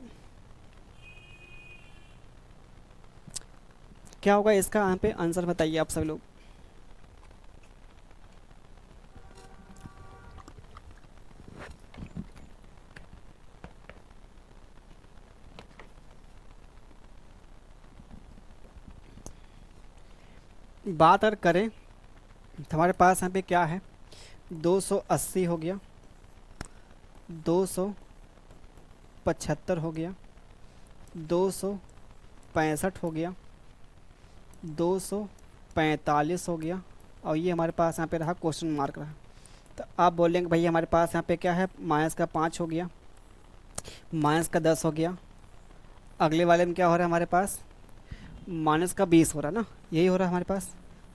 S1: क्या होगा इसका यहाँ पे आंसर बताइए आप सब लोग। बात अगर करें तो हमारे पास यहाँ पे क्या है, 280 हो गया, 275 हो गया, 265 हो गया, 245 हो गया, और ये हमारे पास यहाँ पे रहा क्वेश्चन मार्क रहा। तो आप बोलेंगे भैया हमारे पास यहाँ पे क्या है, माइनस का 5 हो गया, माइनस का 10 हो गया, अगले वाले में क्या हो रहा है हमारे पास, माइनस का 20 हो रहा है ना, यही हो रहा है हमारे पास।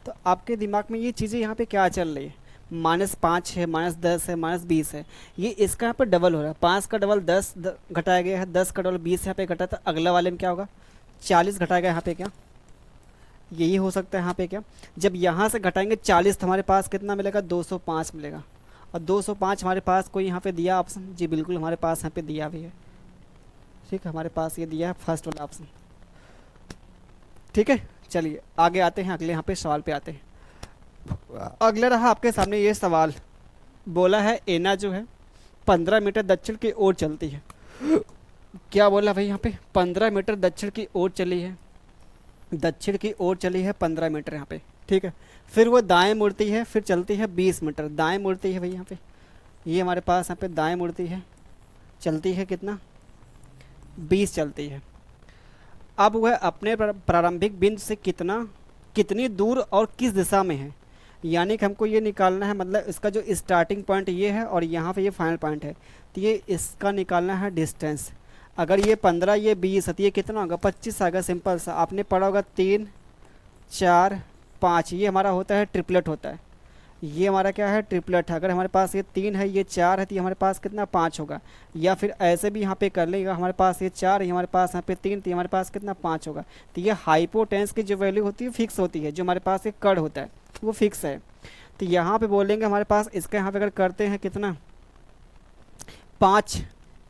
S1: तो आपके दिमाग में ये चीज़ें यहाँ पे क्या चल रही है, -5 है, -10 है, -20 है, ये इसका यहाँ पे डबल हो रहा है। 5 का डबल 10 घटाया गया है, 10 का डबल 20 यहाँ पे घटा, तो अगला वाले में क्या होगा, 40 घटाया गया यहाँ पे, क्या यही हो सकता है यहाँ पे क्या। जब यहाँ से घटाएंगे 40 तो हमारे पास कितना मिलेगा, 205 मिलेगा। और 205 हमारे पास कोई यहाँ पे दिया ऑप्शन, जी बिल्कुल हमारे पास यहाँ पे दिया भी है। ठीक है, हमारे पास ये दिया है फर्स्ट वाला ऑप्शन। ठीक है, चलिए आगे आते हैं, अगले यहाँ पे सवाल पे आते हैं। अगला रहा आपके सामने ये सवाल, बोला है एना जो है 15 मीटर दक्षिण की ओर चलती है। क्या बोला भाई यहाँ पे, 15 मीटर दक्षिण की ओर चली है, दक्षिण की ओर चली है 15 मीटर यहाँ पे। ठीक है, फिर वो दाएं मुड़ती है, फिर चलती है 20 मीटर, दाएं मुड़ती है भाई यहाँ पे, ये हमारे पास यहाँ पे दाएं मुड़ती है, चलती है कितना, 20 चलती है। अब वह अपने प्रारंभिक बिंदु से कितनी दूर और किस दिशा में है, यानी कि हमको ये निकालना है, मतलब इसका जो स्टार्टिंग पॉइंट ये है और यहाँ पे ये फाइनल पॉइंट है, तो ये इसका निकालना है डिस्टेंस। अगर ये 15 ये 20 है तो ये कितना होगा, 25 आएगा। सिंपल सा आपने पढ़ा होगा, 3 4 5, ये हमारा होता है ट्रिपलेट होता है, ये हमारा क्या है, ट्रिपलेट है। अगर हमारे पास ये 3 है, ये 4 है, तो ये हमारे पास कितना 5 होगा। या फिर ऐसे भी यहाँ पे कर लेगा, हमारे पास ये 4 है, हमारे पास यहाँ पे 3, तो हमारे पास कितना 5 होगा। तो ये हाइपोटेंस की जो वैल्यू होती है फिक्स होती है, जो हमारे पास एक कड़ होता है वो फिक्स है। तो यहाँ पे बोलेंगे हमारे पास इसका, यहाँ पे अगर करते हैं कितना, 5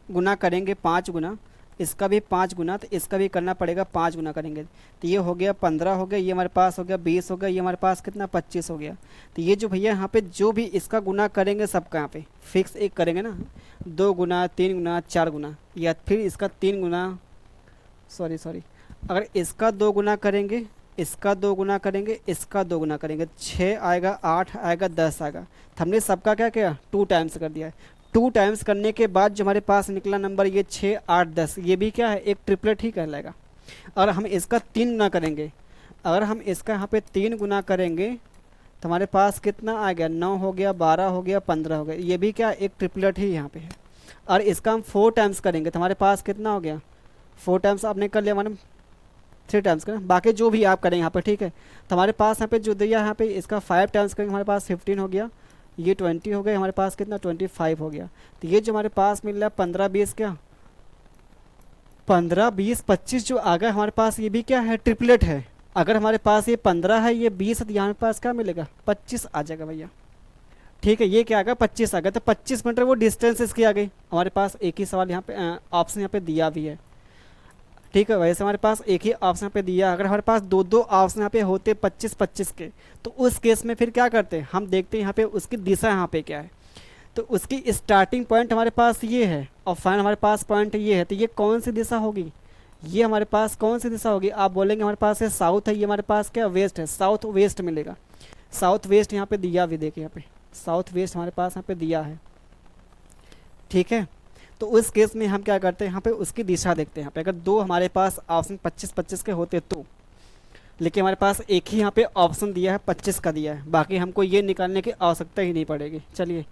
S1: गुना करेंगे, 5 गुना इसका भी 5 गुना, तो इसका भी करना पड़ेगा 5 गुना करेंगे, तो ये हो गया 15 हो गया, ये हमारे पास हो गया 20 हो गया, ये हमारे पास कितना 25 हो गया। तो ये जो भैया यहाँ पे जो भी इसका गुना करेंगे सबका यहाँ पे फिक्स एक करेंगे ना, 2 गुना 3 गुना 4 गुना, या फिर इसका 3 गुना, सॉरी अगर इसका 2 गुना करेंगे, इसका 2 गुना करेंगे, इसका 2 गुना करेंगे, 6 आएगा, 8 आएगा, 10 आएगा। तो हमने सबका क्या किया, 2 टाइम्स कर दिया है। 2 टाइम्स करने के बाद जो हमारे पास निकला नंबर ये 6 8 10, ये भी क्या है, एक ट्रिपलेट ही कहलाएगा। और हम इसका 3 गुना करेंगे, अगर हम इसका यहाँ पे 3 गुना करेंगे तो हमारे पास कितना आ गया, 9 हो गया, 12 हो गया, 15 हो गया, ये भी क्या एक ट्रिपलेट ही यहाँ पे है। और इसका हम 4 टाइम्स करेंगे तो हमारे पास कितना हो गया, 4 टाइम्स आपने कर लिया, हमारे 3 टाइम्स करें, बाकी जो भी आप करें यहाँ पे। ठीक है, तो हमारे पास यहाँ पे जो दिया यहाँ पे इसका 5 टाइम्स करेंगे, हमारे पास 15 हो गया, ये 20 हो गए, हमारे पास कितना 25 हो गया। तो ये जो हमारे पास मिल रहा है 15 20 क्या, 15 20 25 जो आ गया हमारे पास, ये भी क्या है, ट्रिपलेट है। अगर हमारे पास ये 15 है, ये 20 है, तो यहाँ पास क्या मिलेगा, 25 आ जाएगा भैया। ठीक है, ये क्या आ गया, 25 आ गया, तो 25 मीटर वो डिस्टेंस इसकी आ गई। हमारे पास एक ही सवाल यहाँ पे ऑप्शन यहाँ पे दिया भी है। ठीक है, वैसे हमारे पास एक ही ऑप्शन पे दिया, अगर हमारे पास 2 ऑप्शन यहाँ पे होते 25 25 के, तो उस केस में फिर क्या करते हैं, हम देखते हैं यहाँ पे उसकी दिशा यहाँ पे क्या है। तो उसकी स्टार्टिंग पॉइंट हमारे पास ये है और फाइनल हमारे पास पॉइंट ये है, तो ये कौन सी दिशा होगी, ये हमारे पास कौन सी दिशा होगी। आप बोलेंगे हमारे पास है साउथ है, ये हमारे पास क्या वेस्ट है, साउथ वेस्ट मिलेगा। साउथ वेस्ट यहाँ पे दिया भी, देखिए यहाँ पे साउथ वेस्ट हमारे पास यहाँ पे दिया है। ठीक है, तो उस केस में हम क्या करते हैं, यहाँ पे उसकी दिशा देखते हैं। यहाँ पे अगर 2 हमारे पास ऑप्शन 25 25 के होते तो, लेकिन हमारे पास एक ही यहाँ पे ऑप्शन दिया है, 25 का दिया है, बाकी हमको ये निकालने की आवश्यकता ही नहीं पड़ेगी। चलिए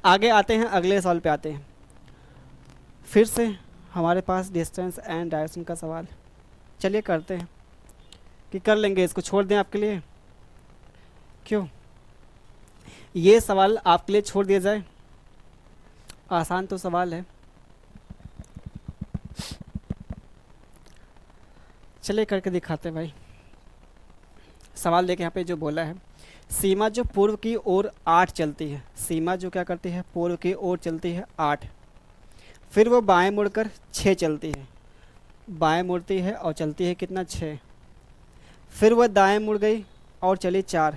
S1: आगे आते हैं, अगले सवाल पे आते हैं। फिर से हमारे पास डिस्टेंस एंड डायरेक्शन का सवाल, चलिए करते हैं, कि कर लेंगे, इसको छोड़ दें आपके लिए, क्यों ये सवाल आपके लिए छोड़ दिया जाए, आसान तो सवाल है। चलिए करके दिखाते हैं भाई। सवाल देखें यहाँ पे जो बोला है, सीमा जो पूर्व की ओर 8 चलती है, सीमा जो क्या करती है पूर्व की ओर चलती है 8, फिर वो बाएं मुड़कर 6 चलती है, बाएं मुड़ती है और चलती है कितना 6, फिर वह दाएं मुड़ गई और चली 4,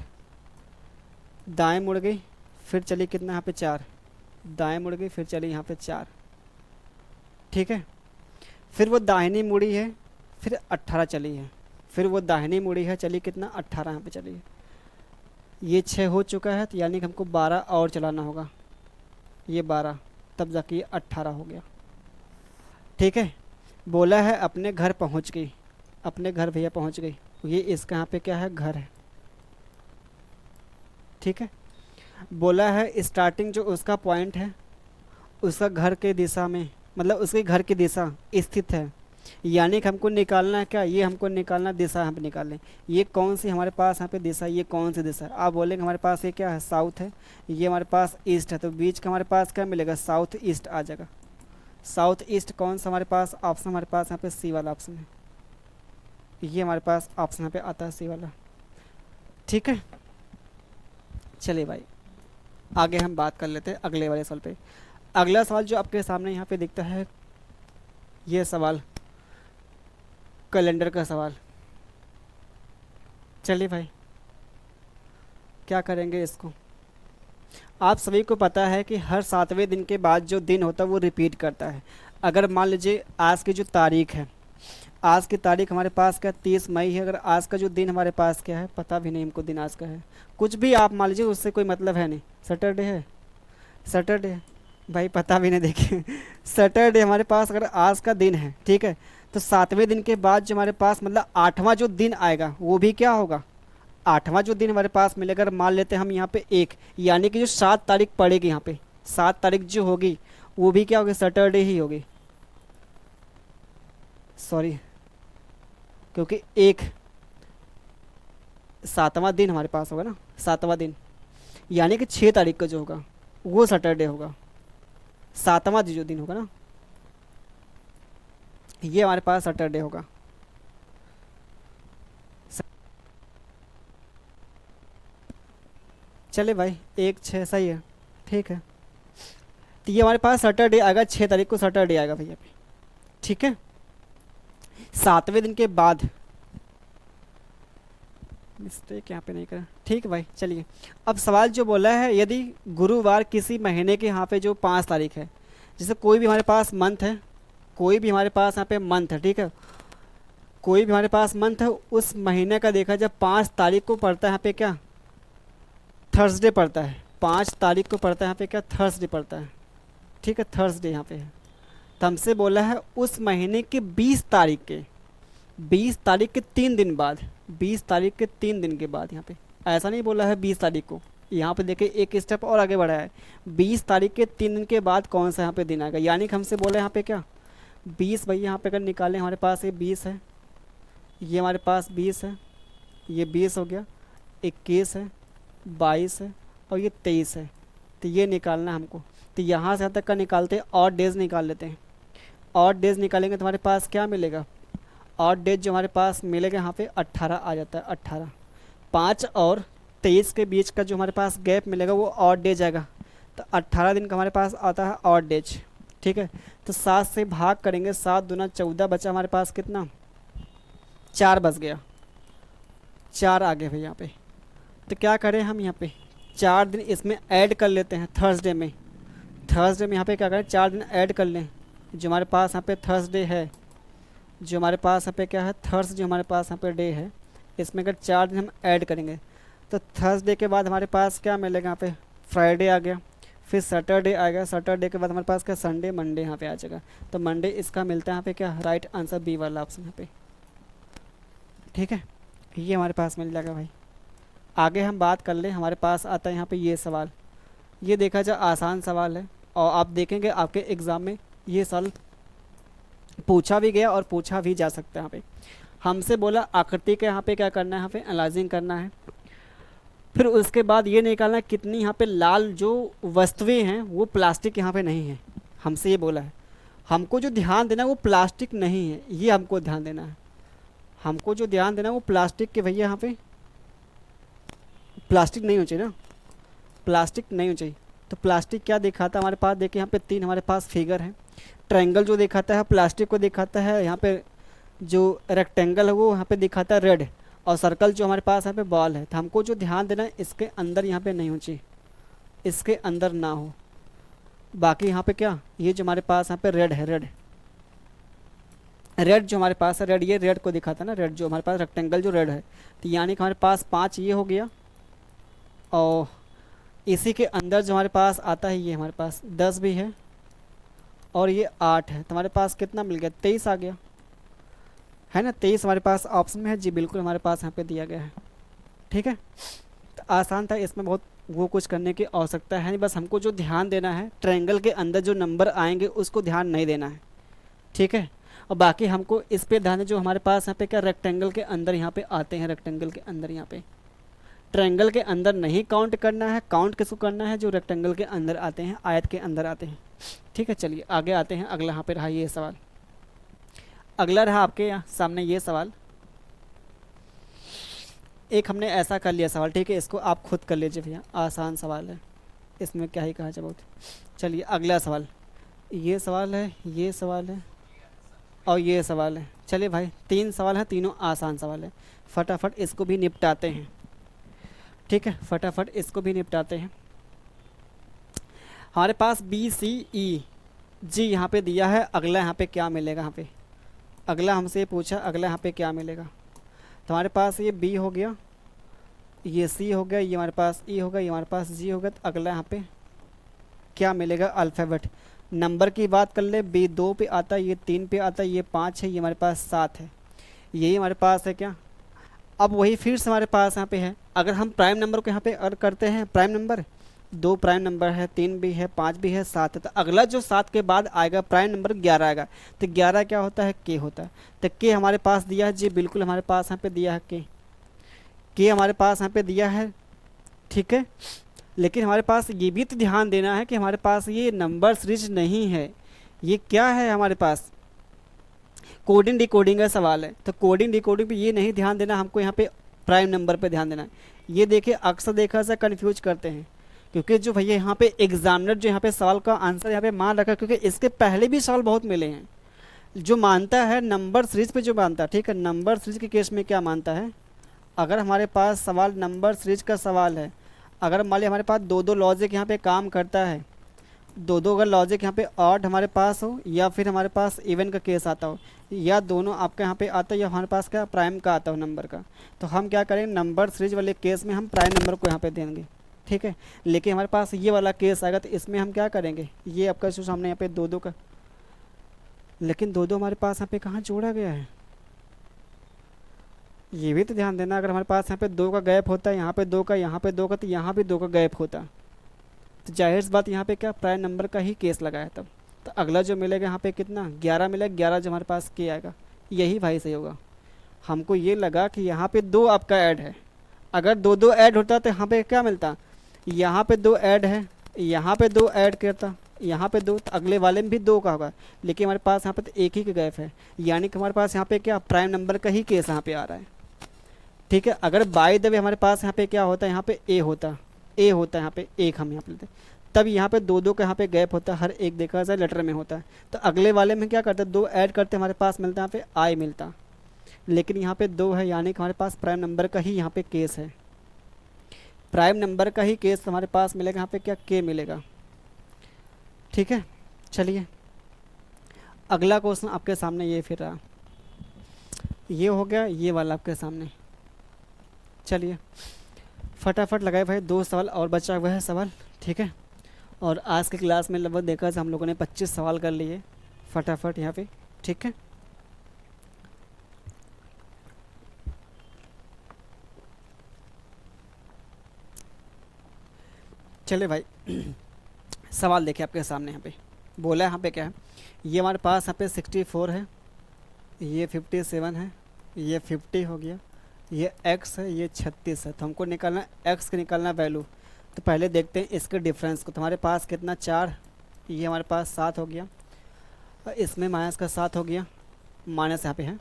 S1: दाएं मुड़ गई फिर चली कितना यहाँ पे 4, दाएं मुड़ गई फिर चली यहाँ पे 4, ठीक है। फिर वो दाहिनी मुड़ी है फिर 18 चली है, फिर वो दाहिनी मुड़ी है चली कितना 18 यहाँ पे चली है। ये 6 हो चुका है तो यानी कि हमको 12 और चलाना होगा, ये 12 तब जाके ये 18 हो गया, ठीक है। बोला है अपने घर पहुँच गई, अपने घर भैया पहुँच गई, ये इसका यहाँ पे क्या है घर है, ठीक है। बोला है स्टार्टिंग जो उसका पॉइंट है उसका घर के दिशा में, मतलब उसके घर की दिशा स्थित है, यानी कि हमको निकालना है क्या, ये हमको निकालना दिशा हम निकालें। ये कौन सी हमारे पास यहाँ पे दिशा, ये कौन सी दिशा है, आप बोलेंगे हमारे पास ये क्या है साउथ है, ये हमारे पास ईस्ट है, तो बीच का हमारे पास क्या मिलेगा साउथ ईस्ट आ जाएगा। साउथ ईस्ट कौन सा हमारे पास ऑप्शन, हमारे पास यहाँ पे सी वाला ऑप्शन है, ये हमारे पास ऑप्शन यहाँ पे आता है सी वाला, ठीक है। चलिए भाई आगे हम बात कर लेते हैं अगले वाले सवाल पे। अगला सवाल जो आपके सामने यहाँ पे दिखता है, ये सवाल कैलेंडर का सवाल। चलिए भाई क्या करेंगे इसको, आप सभी को पता है कि हर 7वें दिन के बाद जो दिन होता है वो रिपीट करता है। अगर मान लीजिए आज की जो तारीख है, आज की तारीख हमारे पास क्या 30 मई है, अगर आज का जो दिन हमारे पास क्या है पता भी नहीं हमको दिन आज का है, कुछ भी आप मान लीजिए उससे कोई मतलब है नहीं, सैटरडे है, सैटरडे भाई पता भी नहीं देखिए सैटरडे हमारे पास अगर आज का दिन है, ठीक है, तो 7वें दिन के बाद जो हमारे पास मतलब 8वां जो दिन आएगा वो भी क्या होगा 8वां जो दिन हमारे पास मिलेगा। अगर मान लेते हैं हम यहाँ पे 1, यानी कि जो 7 तारीख पड़ेगी यहाँ पे 7 तारीख जो होगी वो भी क्या होगी सैटरडे ही होगी, सॉरी क्योंकि 1 7वां दिन हमारे पास होगा ना, 7वां दिन यानी कि 6 तारीख का जो होगा वो सैटरडे होगा, 7वां जो दिन होगा ना ये हमारे पास सैटरडे होगा। चले भाई 1-6 सही है, ठीक है, तो ये हमारे पास सैटरडे आएगा, 6 तारीख को सैटरडे आएगा भैया पे, ठीक है। 7वें दिन के बाद मिस्टेक यहाँ पे नहीं करा, ठीक है भाई। चलिए अब सवाल जो बोला है, यदि गुरुवार किसी महीने के यहाँ पे जो 5 तारीख है, जैसे कोई भी हमारे पास मंथ है, कोई भी हमारे पास यहाँ पे मंथ है, ठीक है, कोई भी हमारे पास मंथ है, उस महीने का देखा जब 5 तारीख को पड़ता है यहाँ पे क्या थर्सडे पड़ता है, 5 तारीख को पड़ता है यहाँ पे क्या थर्सडे पड़ता है, ठीक है, थर्सडे यहाँ पे है। तो हमसे बोला है उस महीने के 20 तारीख के 20 तारीख के 3 दिन बाद, 20 तारीख के 3 दिन के बाद, यहाँ पे ऐसा नहीं बोला है 20 तारीख को, यहाँ पे देखिए एक स्टेप और आगे बढ़ा है, 20 तारीख के 3 दिन के बाद कौन सा यहाँ पे दिन आएगा, यानी कि हमसे बोला यहाँ पे क्या 20 भाई, यहाँ पे अगर निकालें हमारे पास ये 20 है, ये हमारे पास 20 है, ये 20 हो गया, 21 है, 22 है और ये 23 है, तो ये निकालना है हमको। तो यहाँ से यहाँ तक का निकालते हैं और डेज निकाल लेते हैं, और डेज निकालेंगे तो हमारे पास क्या मिलेगा, और डेज जो हमारे पास मिलेगा यहाँ पे 18 आ जाता है, 18 5 और 23 के बीच का जो हमारे पास गैप मिलेगा वो और डेज आएगा, तो 18 दिन का हमारे पास आता है और डेज, ठीक है। तो 7 से भाग करेंगे, 7 दूना 14 बचा हमारे पास कितना 4 बच गया, 4 आ गए भाई यहाँ पे। तो क्या करें हम यहाँ पे 4 दिन इसमें ऐड कर लेते हैं, थर्सडे में यहाँ पे क्या करें 4 दिन ऐड कर लें, जो हमारे पास यहाँ पे थर्सडे है, जो हमारे पास यहाँ पे क्या है थर्स, जो हमारे पास यहाँ पे डे है, इसमें अगर 4 दिन हम ऐड करेंगे तो थर्सडे के बाद हमारे पास क्या मिलेगा यहाँ पे फ्राइडे आ गया, फिर सैटरडे आएगा, सैटरडे के बाद हमारे पास क्या संडे मंडे यहाँ पे आ जाएगा, तो मंडे इसका मिलता है यहाँ पे क्या राइट आंसर बी वाला ऑप्शन यहाँ पे, ठीक है, ये हमारे पास मिल जाएगा भाई। आगे हम बात कर लें, हमारे पास आता है यहाँ पे ये सवाल, ये देखा जाए आसान सवाल है और आप देखेंगे आपके एग्ज़ाम में ये सवाल पूछा भी गया और पूछा भी जा सकता है। यहाँ पे हमसे बोला आकृति के यहाँ पे क्या करना है, यहाँ पे एनालाइजिंग करना है, फिर उसके बाद ये निकालना है कितनी यहाँ पे लाल जो वस्तुएं हैं वो प्लास्टिक यहाँ पे नहीं है, हमसे ये बोला है। हमको जो ध्यान देना है वो प्लास्टिक नहीं है, ये हमको ध्यान देना है, हमको जो ध्यान देना है वो प्लास्टिक के भैया यहाँ पे प्लास्टिक नहीं होना चाहिए ना, प्लास्टिक नहीं होना चाहिए। तो प्लास्टिक क्या दिखाता है हमारे पास, देखिए यहाँ पे 3 हमारे पास फिगर है। ट्रायंगल जो दिखाता है प्लास्टिक को दिखाता है, यहाँ पे जो रेक्टेंगल है वो यहाँ पे दिखाता है रेड, और सर्कल जो हमारे पास यहाँ पे बॉल है। तो हमको जो ध्यान देना है इसके अंदर यहाँ पे नहीं होनी चाहिए, इसके अंदर ना हो। बाकी यहाँ पे क्या, ये जो हमारे पास यहाँ पे रेड है, रेड जो हमारे पास है रेड, ये रेड को दिखाता है ना, रेड जो हमारे पास रेक्टेंगल जो रेड है। तो यानी कि हमारे पास 5 ये हो गया, और इसी के अंदर जो हमारे पास आता है ये हमारे पास 10 भी है, और ये 8 है। तो हमारे पास कितना मिल गया, 23 आ गया, है ना। 23 हमारे पास ऑप्शन में है जी, बिल्कुल हमारे पास यहाँ पे दिया गया है। ठीक है, तो आसान था, इसमें बहुत वो कुछ करने की आवश्यकता है नहीं। बस हमको जो ध्यान देना है ट्रायंगल के अंदर जो नंबर आएंगे उसको ध्यान नहीं देना है, ठीक है। और बाकी हमको इस पे ध्यान है जो हमारे पास यहाँ पे क्या रेक्टेंगल के अंदर यहाँ पे आते हैं, रेक्टेंगल के अंदर यहाँ पे, ट्रायंगल के अंदर नहीं काउंट करना है, काउंट किसको करना है, जो रेक्टेंगल के अंदर आते हैं, आयत के अंदर आते हैं। ठीक है, चलिए आगे आते हैं। अगला यहाँ पे रहा ये सवाल, अगला रहा आपके यहाँ सामने ये सवाल। एक हमने ऐसा कर लिया सवाल, ठीक है, इसको आप खुद कर लीजिए भैया, आसान सवाल है, इसमें क्या ही कहा जाए बहुत। चलिए अगला सवाल, ये सवाल है, ये सवाल है, और ये सवाल है। चलिए भाई 3 सवाल हैं, तीनों आसान सवाल है, फटाफट इसको भी निपटाते हैं। ठीक है, फटाफट इसको भी निपटाते हैं। हमारे पास BCEG यहाँ पे दिया है, अगला यहाँ पे क्या मिलेगा, यहाँ पे अगला हमसे पूछा अगला यहाँ पे क्या मिलेगा। तो हमारे पास ये B हो गया, ये C हो गया, ये हमारे पास E हो गया, ये हमारे पास G हो गया। तो अगला यहाँ पे क्या मिलेगा, अल्फ़ाबेट। नंबर की बात कर ले, B 2 पे आता है, ये 3 पे आता है, ये 5 है, ये हमारे पास 7 है, यही हमारे पास है क्या। अब वही फिर से हमारे पास यहाँ पे है, अगर हम प्राइम नंबर को यहाँ पे ऐड करते हैं, प्राइम नंबर 2 प्राइम नंबर है, 3 भी है, 5 भी है, 7 है। तो अगला जो 7 के बाद आएगा प्राइम नंबर 11 आएगा। तो 11 क्या होता है, के होता है। तो के हमारे पास दिया है जी, बिल्कुल हमारे पास यहाँ पे दिया है के हमारे पास यहाँ पे दिया है, ठीक है। लेकिन हमारे पास ये भी तो ध्यान देना है कि हमारे पास ये नंबर सीरीज नहीं है, ये क्या है हमारे पास, कोडिंग डिकोडिंग का सवाल है। तो कोडिंग डिकोडिंग पे ये नहीं ध्यान देना, हमको यहाँ पे प्राइम नंबर पे ध्यान देना है। ये देखिए अक्सर देखा ऐसा कन्फ्यूज करते हैं, क्योंकि जो भैया यहाँ पे एग्जामिनर जो यहाँ पे सवाल का आंसर यहाँ पे मान रखा, क्योंकि इसके पहले भी सवाल बहुत मिले हैं। जो मानता है नंबर सीरीज पे जो मानता है, ठीक है, नंबर सीरीज के केस में क्या मानता है, अगर हमारे पास सवाल नंबर सीरीज का सवाल है, अगर मान लिया हमारे पास 2 लॉजिक यहाँ पे काम करता है, 2 अगर लॉजिक यहाँ पे ऑड हमारे पास हो, या फिर हमारे पास इवन का केस आता हो, या दोनों आपका यहाँ पे आता है, या हमारे पास क्या प्राइम का आता हो नंबर का, तो हम क्या करेंगे, नंबर सीरीज वाले केस में हम प्राइम नंबर को यहाँ पे देंगे, ठीक है। लेकिन हमारे पास ये वाला केस आएगा तो इसमें हम क्या करेंगे, ये आपका जो सामने यहाँ पे 2 का, लेकिन 2 हमारे पास यहाँ पे कहाँ जोड़ा गया है, ये भी तो ध्यान देना। अगर हमारे पास यहाँ पे 2 का गैप होता है, यहाँ पे 2 का, यहाँ पे 2 का, तो यहाँ भी 2 का गैप होता, तो जाहिर सी बात यहाँ पे क्या प्राइम नंबर का ही केस लगाया तब। तो अगला जो मिलेगा यहाँ पे कितना, 11 मिलेगा, 11 जो हमारे पास के आएगा, यही भाई सही होगा। हमको ये लगा कि यहाँ पे 2 आपका ऐड है, अगर 2 ऐड होता तो यहाँ पे क्या मिलता, यहाँ पे 2 ऐड है, यहाँ पे 2 ऐड करता, यहाँ पे 2, तो अगले वाले में भी 2 का होगा। लेकिन हमारे पास यहाँ पे तो एक ही का गैप है, यानी कि हमारे पास यहाँ पे क्या प्राइम नंबर का ही केस यहाँ पे आ रहा है, ठीक है। अगर बाय द वे हमारे पास यहाँ पे क्या होता है, यहाँ पे ए होता है यहाँ पे एक हम यहाँ पे लेते, तब यहाँ पे 2 का यहाँ पे गैप होता है, हर एक देखा जाए लेटर में होता है। तो अगले वाले में क्या करते हैं, 2 ऐड करते हमारे पास मिलता है यहाँ पे आई मिलता, लेकिन यहाँ पे 2 है, यानी कि हमारे पास प्राइम नंबर का ही यहाँ पे केस है, प्राइम नंबर का ही केस हमारे पास मिलेगा, यहाँ पे क्या के मिलेगा, ठीक है। चलिए अगला क्वेश्चन आपके सामने ये फिर रहा, ये हो गया ये वाला आपके सामने। चलिए फटाफट लगाए भाई, 2 सवाल और बचा हुआ है सवाल, ठीक है। और आज की क्लास में लगभग देखा जाए हम लोगों ने 25 सवाल कर लिए फटाफट यहाँ पे, ठीक है। चलिए भाई सवाल देखिए आपके सामने, यहाँ पे बोला है, यहाँ पे क्या है, ये हमारे पास यहाँ पे 64 है, ये 57 है, ये 50 हो गया, ये x है, ये 36 है। तो हमको निकालना x का निकालना वैल्यू। तो पहले देखते हैं इसके डिफरेंस को। तो हमारे पास कितना 4, ये हमारे पास 7 हो गया, और इसमें माइनस का 7 हो गया, माइनस यहाँ पे है,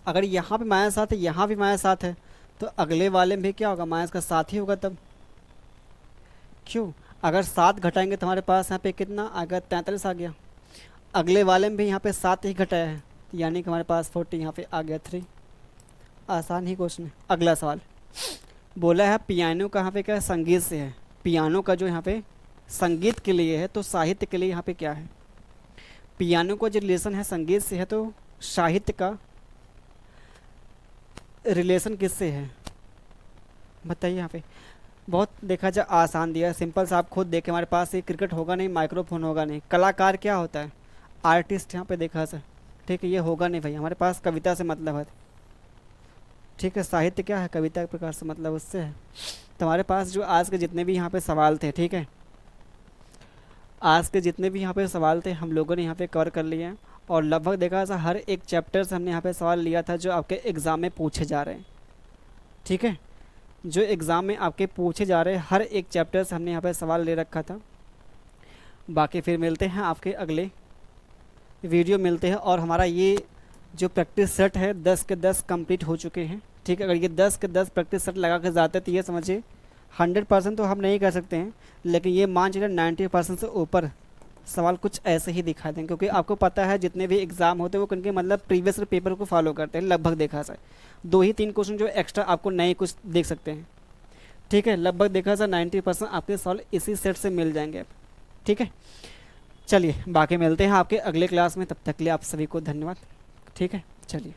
S1: अगर यहाँ पे -7 है, यहाँ भी -7 है, तो अगले वाले में भी क्या होगा, माइनस का 7 ही होगा तब। क्यों? अगर 7 घटाएंगे तो हमारे पास यहाँ पे कितना आ गया, 43 आ गया। अगले वाले में भी यहाँ पे 7 ही घटाया है, यानी कि हमारे पास 40 यहाँ पे आ गया 3। आसान ही क्वेश्चन है। अगला सवाल बोला है पियानो कहाँ पे क्या है, संगीत से है। पियानो का जो यहाँ पे संगीत के लिए है, तो साहित्य के लिए यहाँ पे क्या है। पियानो का जो रिलेशन है संगीत से है, तो साहित्य का रिलेशन किससे है, बताइए। यहाँ पे बहुत देखा जाए आसान दिया है, सिंपल सा। आप खुद देखें, हमारे पास ये क्रिकेट होगा नहीं, माइक्रोफोन होगा नहीं। कलाकार क्या होता है, आर्टिस्ट। यहाँ पे देखा सर, ठीक है, ये होगा नहीं भाई। हमारे पास कविता से मतलब है, ठीक है। साहित्य क्या है, कविता के प्रकार से मतलब उससे है। तो हमारे पास जो आज के जितने भी यहाँ पे सवाल थे, ठीक है, आज के जितने भी यहाँ पे सवाल थे हम लोगों ने यहाँ पे कवर कर लिए हैं। और लगभग देखा था हर एक चैप्टर से हमने यहाँ पे सवाल लिया था जो आपके एग्ज़ाम में पूछे जा रहे हैं, ठीक है। जो एग्ज़ाम में आपके पूछे जा रहे हैं हर एक चैप्टर से हमने यहाँ पे सवाल ले रखा था। बाकी फिर मिलते हैं आपके अगले वीडियो मिलते हैं। और हमारा ये जो प्रैक्टिस सेट है 10 के 10 कंप्लीट हो चुके हैं, ठीक है। अगर ये 10 के 10 प्रैक्टिस सेट लगा के जाते तो ये समझिए 100% तो हम नहीं कर सकते हैं, लेकिन ये मान चलिए 90% से ऊपर सवाल कुछ ऐसे ही दिखा दें। क्योंकि आपको पता है जितने भी एग्ज़ाम होते हैं वो उनके मतलब प्रीवियस पेपर को फॉलो करते हैं। लगभग देखा जाए 2 ही 3 क्वेश्चन जो एक्स्ट्रा आपको नए कुछ देख सकते हैं, ठीक है। लगभग देखा जाए 90% आपके सवाल इसी सेट से मिल जाएंगे, ठीक है। चलिए बाकी मिलते हैं आपके अगले क्लास में, तब तक के लिए आप सभी को धन्यवाद, ठीक है। चलिए।